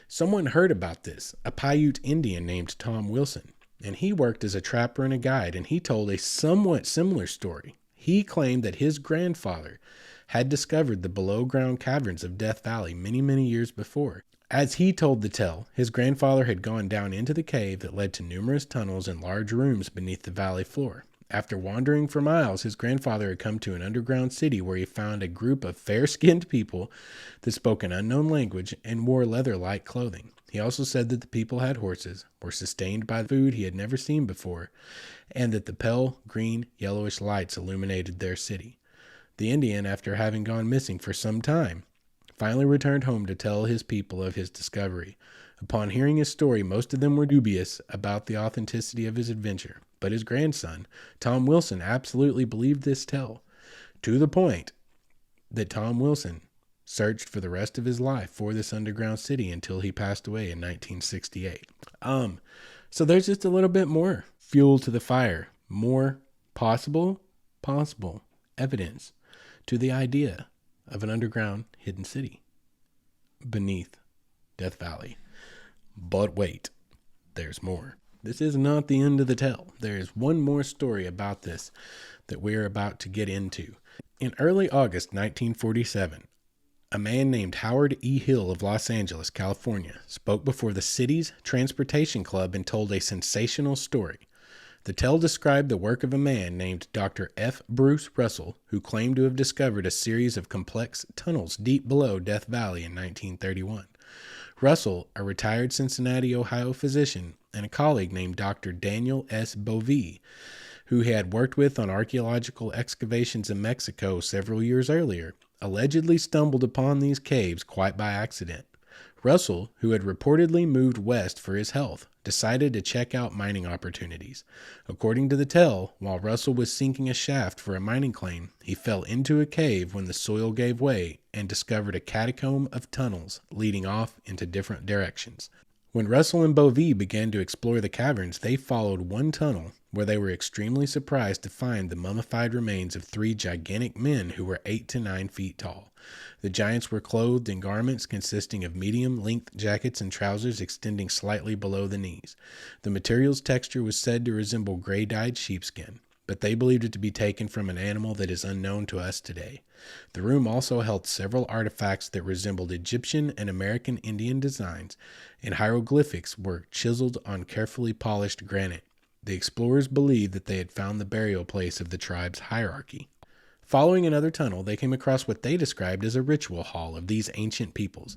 someone heard about this, a Paiute Indian named Tom Wilson, and he worked as a trapper and a guide, and he told a somewhat similar story. He claimed that his grandfather had discovered the below-ground caverns of Death Valley many, many years before. As he told the tale, his grandfather had gone down into the cave that led to numerous tunnels and large rooms beneath the valley floor. After wandering for miles, his grandfather had come to an underground city where he found a group of fair-skinned people that spoke an unknown language and wore leather-like clothing. He also said that the people had horses, were sustained by food he had never seen before, and that the pale, green, yellowish lights illuminated their city. The Indian, after having gone missing for some time, finally returned home to tell his people of his discovery. Upon hearing his story, most of them were dubious about the authenticity of his adventure, but his grandson, Tom Wilson, absolutely believed this tale, to the point that Tom Wilson searched for the rest of his life for this underground city until he passed away in 1968. So there's just a little bit more fuel to the fire, more possible evidence to the idea of an underground hidden city beneath Death Valley. But wait, there's more. This is not the end of the tale. There is one more story about this that we're about to get into. In early August 1947, A man named Howard E. Hill of Los Angeles, California, spoke before the city's transportation club and told a sensational story. The tale described the work of a man named Dr. F. Bruce Russell, who claimed to have discovered a series of complex tunnels deep below Death Valley in 1931. Russell, a retired Cincinnati, Ohio physician, and a colleague named Dr. Daniel S. Bovee, who he had worked with on archaeological excavations in Mexico several years earlier, allegedly stumbled upon these caves quite by accident. Russell, who had reportedly moved west for his health, decided to check out mining opportunities. According to the tale, while Russell was sinking a shaft for a mining claim, he fell into a cave when the soil gave way and discovered a catacomb of tunnels leading off into different directions. When Russell and Bovee began to explore the caverns, they followed one tunnel where they were extremely surprised to find the mummified remains of 3 gigantic men who were 8 to 9 feet tall. The giants were clothed in garments consisting of medium-length jackets and trousers extending slightly below the knees. The material's texture was said to resemble gray-dyed sheepskin, but they believed it to be taken from an animal that is unknown to us today. The room also held several artifacts that resembled Egyptian and American Indian designs, and hieroglyphics were chiseled on carefully polished granite. The explorers believed that they had found the burial place of the tribe's hierarchy. Following another tunnel, they came across what they described as a ritual hall of these ancient peoples.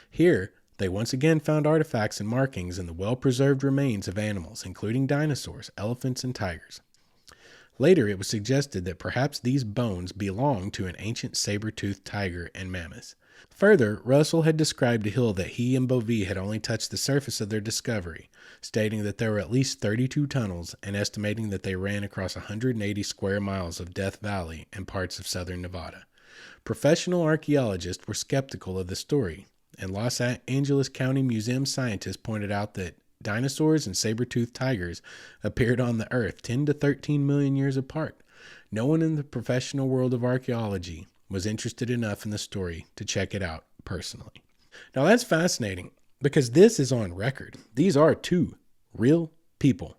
Here, they once again found artifacts and markings in the well-preserved remains of animals, including dinosaurs, elephants, and tigers. Later, it was suggested that perhaps these bones belonged to an ancient saber-toothed tiger and mammoth. Further, Russell had described to Hill that he and Bovee had only touched the surface of their discovery, stating that there were at least 32 tunnels and estimating that they ran across 180 square miles of Death Valley and parts of southern Nevada. Professional archaeologists were skeptical of the story, and Los Angeles County Museum scientists pointed out that dinosaurs and saber-toothed tigers appeared on the Earth 10 to 13 million years apart. No one in the professional world of archaeology was interested enough in the story to check it out personally. Now that's fascinating because this is on record. These are 2 real people.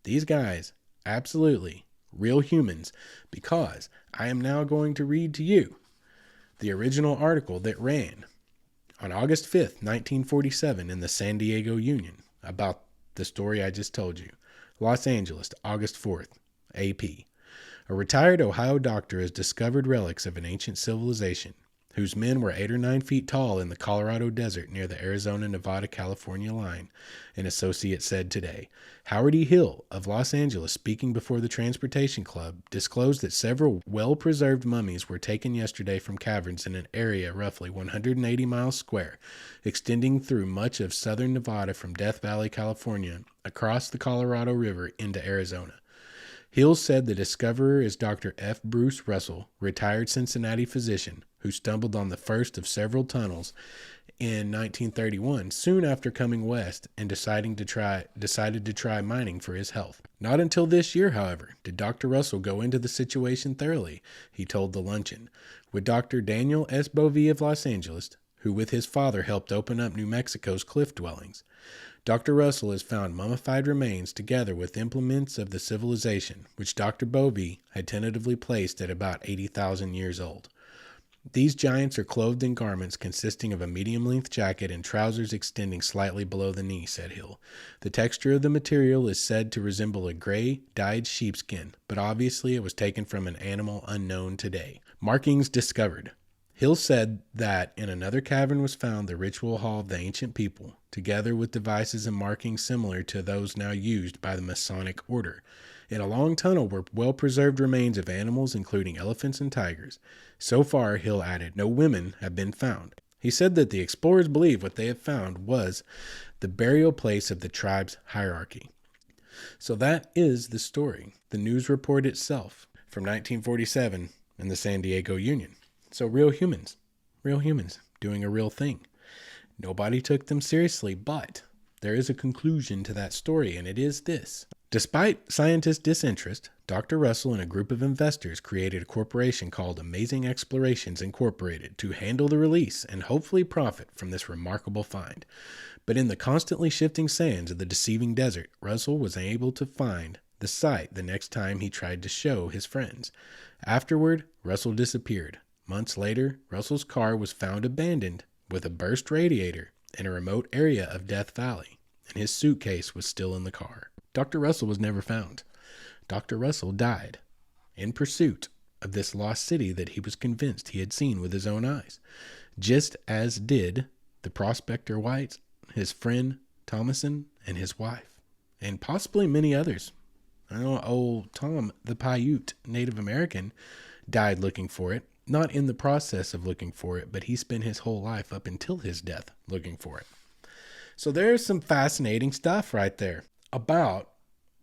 These guys, absolutely real humans, because I am now going to read to you the original article that ran on August 5th, 1947 in the San Diego Union about the story I just told you. Los Angeles, August 4th, AP. A retired Ohio doctor has discovered relics of an ancient civilization whose men were 8 or 9 feet tall in the Colorado desert near the Arizona-Nevada-California line, an associate said today. Howard E. Hill of Los Angeles, speaking before the Transportation Club, disclosed that several well-preserved mummies were taken yesterday from caverns in an area roughly 180 miles square, extending through much of southern Nevada from Death Valley, California, across the Colorado River into Arizona. Hill said the discoverer is Dr. F. Bruce Russell, retired Cincinnati physician, who stumbled on the first of several tunnels in 1931, soon after coming west and decided to try mining for his health. Not until this year, however, did Dr. Russell go into the situation thoroughly, he told the luncheon. With Dr. Daniel S. Bovee of Los Angeles, who with his father helped open up New Mexico's cliff dwellings, Dr. Russell has found mummified remains together with implements of the civilization, which Dr. Bovee had tentatively placed at about 80,000 years old. These giants are clothed in garments consisting of a medium-length jacket and trousers extending slightly below the knee, said Hill. The texture of the material is said to resemble a gray, dyed sheepskin, but obviously it was taken from an animal unknown today. Markings discovered. Hill said that in another cavern was found the ritual hall of the ancient people, together with devices and markings similar to those now used by the Masonic order. In a long tunnel were well-preserved remains of animals, including elephants and tigers. So far, Hill added, no women have been found. He said that the explorers believe what they have found was the burial place of the tribe's hierarchy. So that is the story, the news report itself from 1947 in the San Diego Union. So real humans doing a real thing. Nobody took them seriously, but there is a conclusion to that story, and it is this. Despite scientists' disinterest, Dr. Russell and a group of investors created a corporation called Amazing Explorations Incorporated to handle the release and hopefully profit from this remarkable find. But in the constantly shifting sands of the deceiving desert, Russell was unable to find the site the next time he tried to show his friends. Afterward, Russell disappeared, Months later, Russell's car was found abandoned with a burst radiator in a remote area of Death Valley, and his suitcase was still in the car. Dr. Russell was never found. Dr. Russell died in pursuit of this lost city that he was convinced he had seen with his own eyes, just as did the prospector White, his friend Thomason, and his wife, and possibly many others. I know old Tom, the Paiute Native American, died looking for it, not in the process of looking for it, but he spent his whole life up until his death looking for it. So there's some fascinating stuff right there about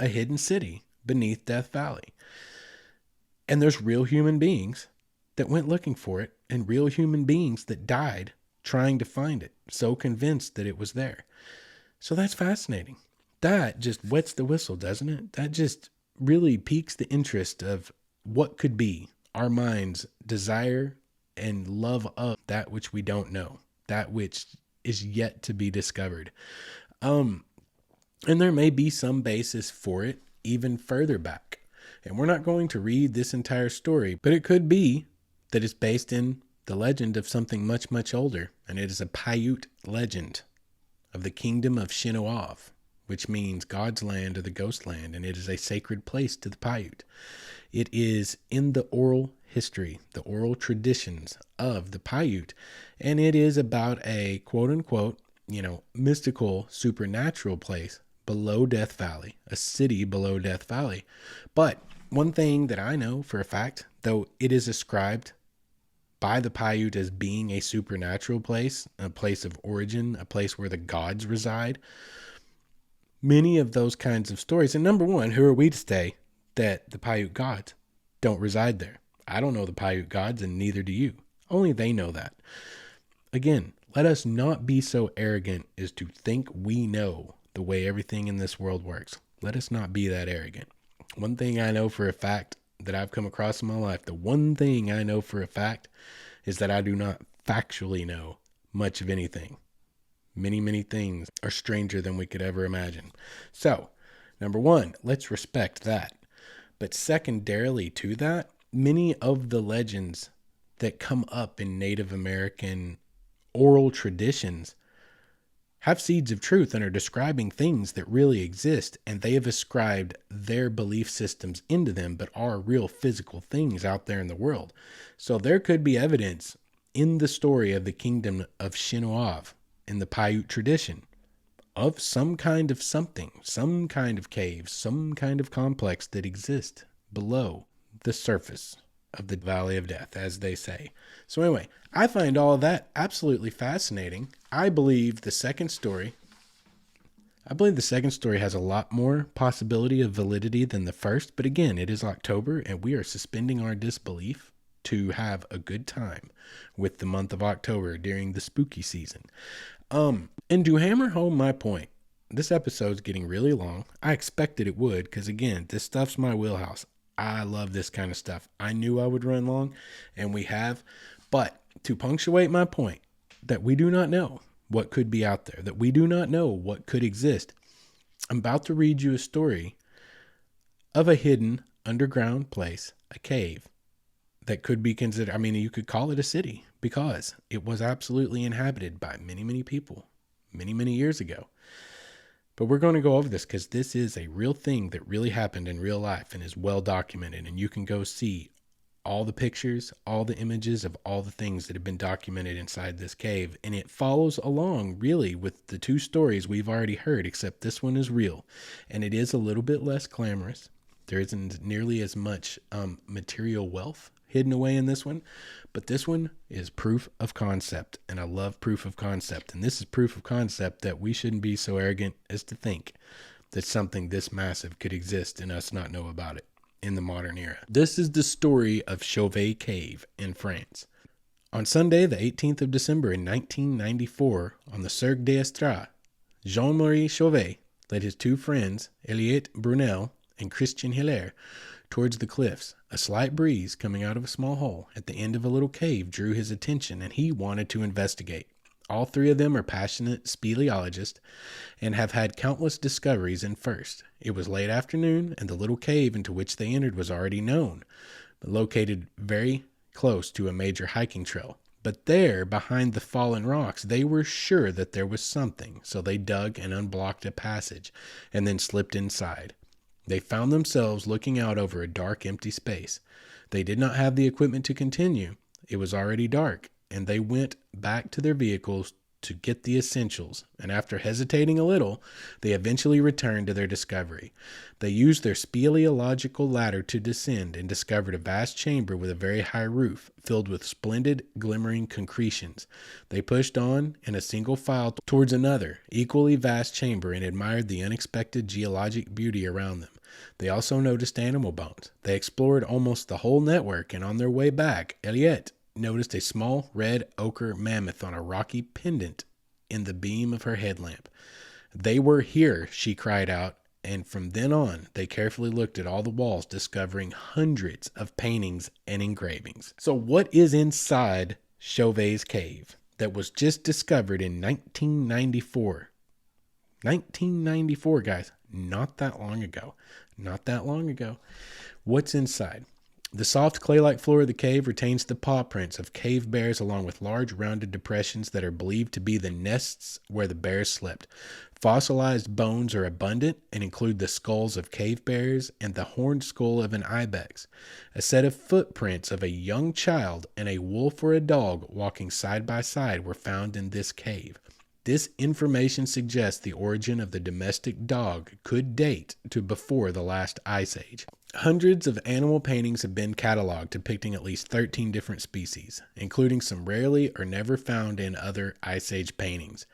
a hidden city beneath Death Valley. And there's real human beings that went looking for it, and real human beings that died trying to find it, so convinced that it was there. So that's fascinating. That just wets the whistle, doesn't it? That just really piques the interest of what could be our mind's desire and love of that which we don't know, that which is yet to be discovered. And there may be some basis for it even further back. And we're not going to read this entire story, but it could be that it's based in the legend of something much, much older. And it is a Paiute legend of the kingdom of Shinawave, which means God's land or the ghost land. And it is a sacred place to the Paiute. It is in the oral history, the oral traditions of the Paiute. And it is about a quote unquote, mystical, supernatural place below Death Valley, a city below Death Valley. But one thing that I know for a fact, though it is ascribed by the Paiute as being a supernatural place, a place of origin, a place where the gods reside, many of those kinds of stories. And number one, who are we to say that the Paiute gods don't reside there? I don't know the Paiute gods, and neither do you. Only they know that. Again, let us not be so arrogant as to think we know the way everything in this world works. Let us not be that arrogant. One thing I know for a fact that I've come across in my life, the one thing I know for a fact is that I do not factually know much of anything. Many, many things are stranger than we could ever imagine. So, number one, let's respect that. But secondarily to that, many of the legends that come up in Native American oral traditions have seeds of truth and are describing things that really exist, and they have ascribed their belief systems into them, but are real physical things out there in the world. So there could be evidence in the story of the kingdom of Shinawave in the Paiute tradition of some kind of something, some kind of cave, some kind of complex that exists below the surface of the Valley of Death, as they say. So anyway, I find all of that absolutely fascinating. I believe the second story has a lot more possibility of validity than the first. But again, it is October, and we are suspending our disbelief to have a good time with the month of October during the spooky season. And to hammer home my point, this episode's getting really long. I expected it would, because again, this stuff's my wheelhouse. I love this kind of stuff. I knew I would run long, and we have. But to punctuate my point that we do not know what could be out there, that we do not know what could exist, I'm about to read you a story of a hidden underground place, a cave, that could be considered, you could call it a city, because it was absolutely inhabited by many, many people many, many years ago. But we're going to go over this because this is a real thing that really happened in real life and is well documented. And you can go see all the pictures, all the images of all the things that have been documented inside this cave. And it follows along really with the two stories we've already heard, except this one is real. And it is a little bit less glamorous. There isn't nearly as much material wealth hidden away in this one. But this one is proof of concept, and I love proof of concept. And this is proof of concept that we shouldn't be so arrogant as to think that something this massive could exist and us not know about it in the modern era. This is the story of Chauvet Cave in France. On Sunday, the 18th of December in 1994, on the Cirque d'Estrade, Jean-Marie Chauvet led his two friends, Eliette Brunel and Christian Hilaire, towards the cliffs. A slight breeze coming out of a small hole at the end of a little cave drew his attention, and he wanted to investigate. All three of them are passionate speleologists and have had countless discoveries in first. It was late afternoon, and the little cave into which they entered was already known, but located very close to a major hiking trail. But there, behind the fallen rocks, they were sure that there was something, so they dug and unblocked a passage and then slipped inside. They found themselves looking out over a dark, empty space. They did not have the equipment to continue. It was already dark, and they went back to their vehicles to get the essentials, and after hesitating a little, they eventually returned to their discovery. They used their speleological ladder to descend and discovered a vast chamber with a very high roof, filled with splendid, glimmering concretions. They pushed on in a single file towards another, equally vast chamber and admired the unexpected geologic beauty around them. They also noticed animal bones. They explored almost the whole network, and on their way back, Eliette noticed a small red ochre mammoth on a rocky pendant in the beam of her headlamp. "They were here," she cried out, and from then on, they carefully looked at all the walls, discovering hundreds of paintings and engravings. So what is inside Chauvet's cave that was just discovered in 1994? 1994, guys. Not that long ago. Not that long ago. What's inside? The soft clay-like floor of the cave retains the paw prints of cave bears along with large rounded depressions that are believed to be the nests where the bears slept. Fossilized bones are abundant and include the skulls of cave bears and the horned skull of an ibex. A set of footprints of a young child and a wolf or a dog walking side by side were found in this cave. This information suggests the origin of the domestic dog could date to before the last ice age. Hundreds of animal paintings have been cataloged depicting at least 13 different species, including some rarely or never found in other Ice Age paintings.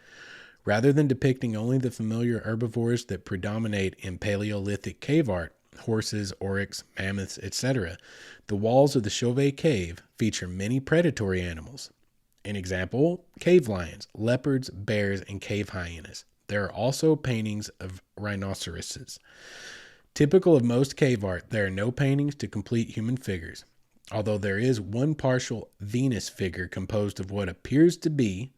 Rather than depicting only the familiar herbivores that predominate in Paleolithic cave art, horses, oryx, mammoths, etc., the walls of the Chauvet cave feature many predatory animals. An example, cave lions, leopards, bears, and cave hyenas. There are also paintings of rhinoceroses. Typical of most cave art, there are no paintings to complete human figures, although there is one partial Venus figure composed of what appears to be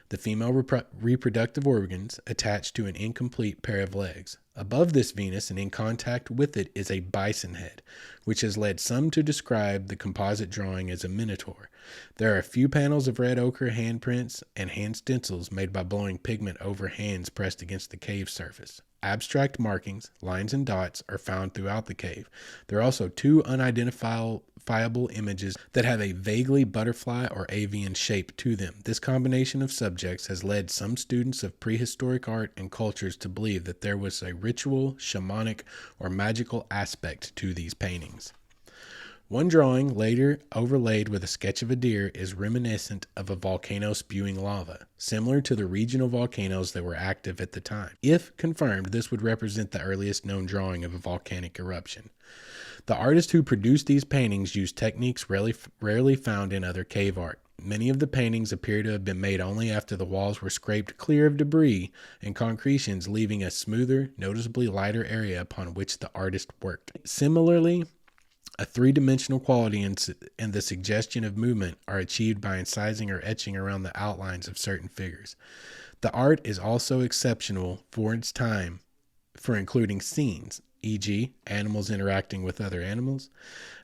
the female reproductive organs attached to an incomplete pair of legs. Above this Venus and in contact with it is a bison head, which has led some to describe the composite drawing as a minotaur. There are a few panels of red ochre handprints and hand stencils made by blowing pigment over hands pressed against the cave surface. Abstract markings, lines and dots, are found throughout the cave. There are also two unidentifiable images that have a vaguely butterfly or avian shape to them. This combination of subjects has led some students of prehistoric art and cultures to believe that there was a ritual, shamanic, or magical aspect to these paintings. One drawing, later overlaid with a sketch of a deer, is reminiscent of a volcano spewing lava, similar to the regional volcanoes that were active at the time. If confirmed, this would represent the earliest known drawing of a volcanic eruption. The artist who produced these paintings used techniques rarely found in other cave art. Many of the paintings appear to have been made only after the walls were scraped clear of debris and concretions, leaving a smoother, noticeably lighter area upon which the artist worked. Similarly, a three-dimensional quality and the suggestion of movement are achieved by incising or etching around the outlines of certain figures. The art is also exceptional for its time for including scenes, e.g., animals interacting with other animals.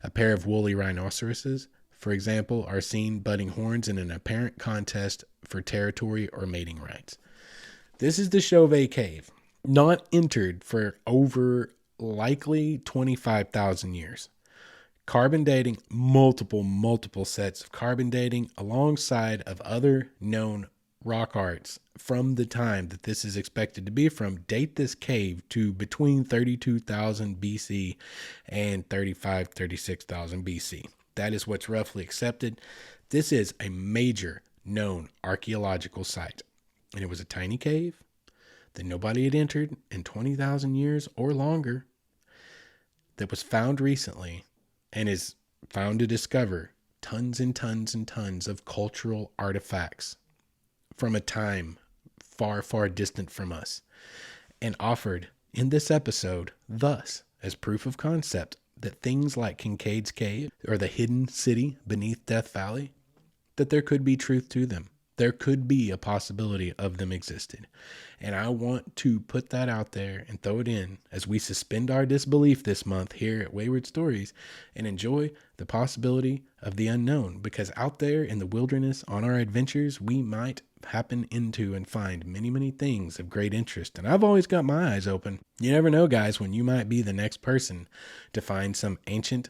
A pair of woolly rhinoceroses, for example, are seen butting horns in an apparent contest for territory or mating rights. This is the Chauvet Cave, not entered for over likely 25,000 years. Carbon dating, multiple sets of carbon dating alongside of other known rock arts from the time that this is expected to be from date this cave to between 32,000 BC and 36,000 BC. That is what's roughly accepted. This is a major known archaeological site, and it was a tiny cave that nobody had entered in 20,000 years or longer, that was found recently and is found to discover tons and tons and tons of cultural artifacts from a time far, far distant from us, and offered in this episode thus as proof of concept that things like Kinkead's cave or the hidden city beneath Death Valley, that there could be truth to them. There could be a possibility of them existed. And I want to put that out there and throw it in as we suspend our disbelief this month here at Wayward Stories and enjoy the possibility of the unknown, because out there in the wilderness on our adventures, we might happen into and find many, many things of great interest. And I've always got my eyes open. You never know, guys, when you might be the next person to find some ancient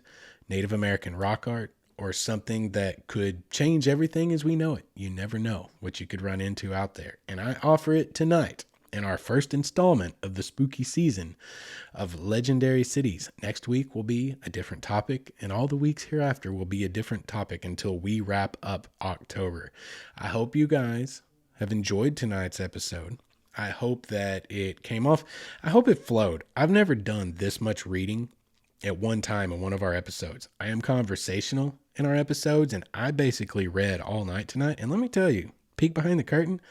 Native American rock art or something that could change everything as we know it. You never know what you could run into out there. And I offer it tonight in our first installment of the spooky season of Legendary Cities. Next week will be a different topic, and all the weeks hereafter will be a different topic until we wrap up October. I hope you guys have enjoyed tonight's episode. I hope that it came off. I hope it flowed. I've never done this much reading at one time in one of our episodes. I am conversational in our episodes, and I basically read all night tonight. And let me tell you, peek behind the curtain,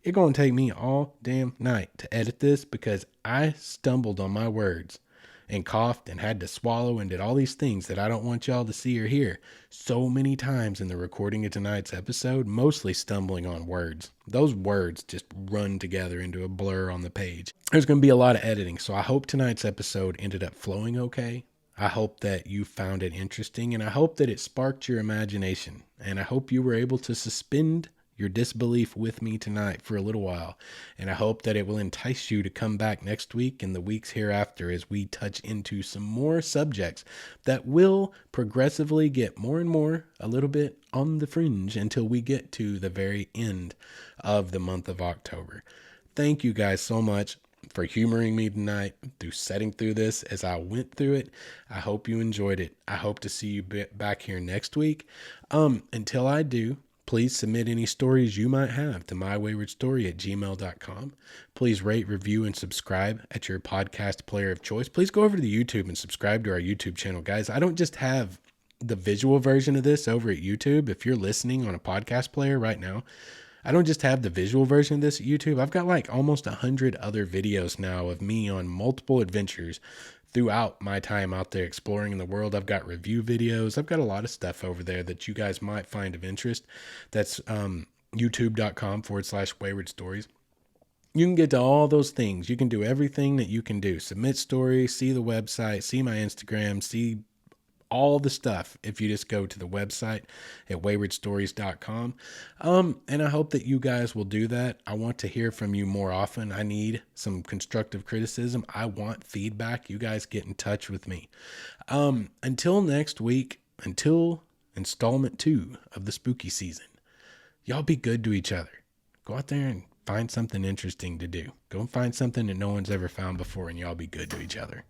it's going to take me all damn night to edit this, because I stumbled on my words and coughed and had to swallow and did all these things that I don't want y'all to see or hear so many times in the recording of tonight's episode, mostly stumbling on words. Those words just run together into a blur on the page. There's going to be a lot of editing, so I hope tonight's episode ended up flowing okay. I hope that you found it interesting, and I hope that it sparked your imagination, and I hope you were able to suspend your disbelief with me tonight for a little while, and I hope that it will entice you to come back next week and the weeks hereafter as we touch into some more subjects that will progressively get more and more a little bit on the fringe until we get to the very end of the month of October. Thank you guys so much for humoring me tonight through setting through this as I went through it. I hope you enjoyed it. I hope to see you back here next week. Until I do, please submit any stories you might have to mywaywardstory@gmail.com. Please rate, review, and subscribe at your podcast player of choice. Please go over to the YouTube and subscribe to our YouTube channel, guys. I don't just have the visual version of this over at YouTube. If you're listening on a podcast player right now, I don't just have the visual version of this at YouTube. I've got like almost 100 other videos now of me on multiple adventures throughout my time out there exploring in the world. I've got review videos. I've got a lot of stuff over there that you guys might find of interest. That's youtube.com/Wayward Stories. You can get to all those things. You can do everything that you can do. Submit stories, see the website, see my Instagram, see all the stuff if you just go to the website at waywardstories.com. And I hope that you guys will do that. I want to hear from you more often. I need some constructive criticism. I want feedback. You guys get in touch with me. Until next week, until installment 2 of the spooky season, y'all be good to each other. Go out there and find something interesting to do. Go and find something that no one's ever found before, and y'all be good to each other.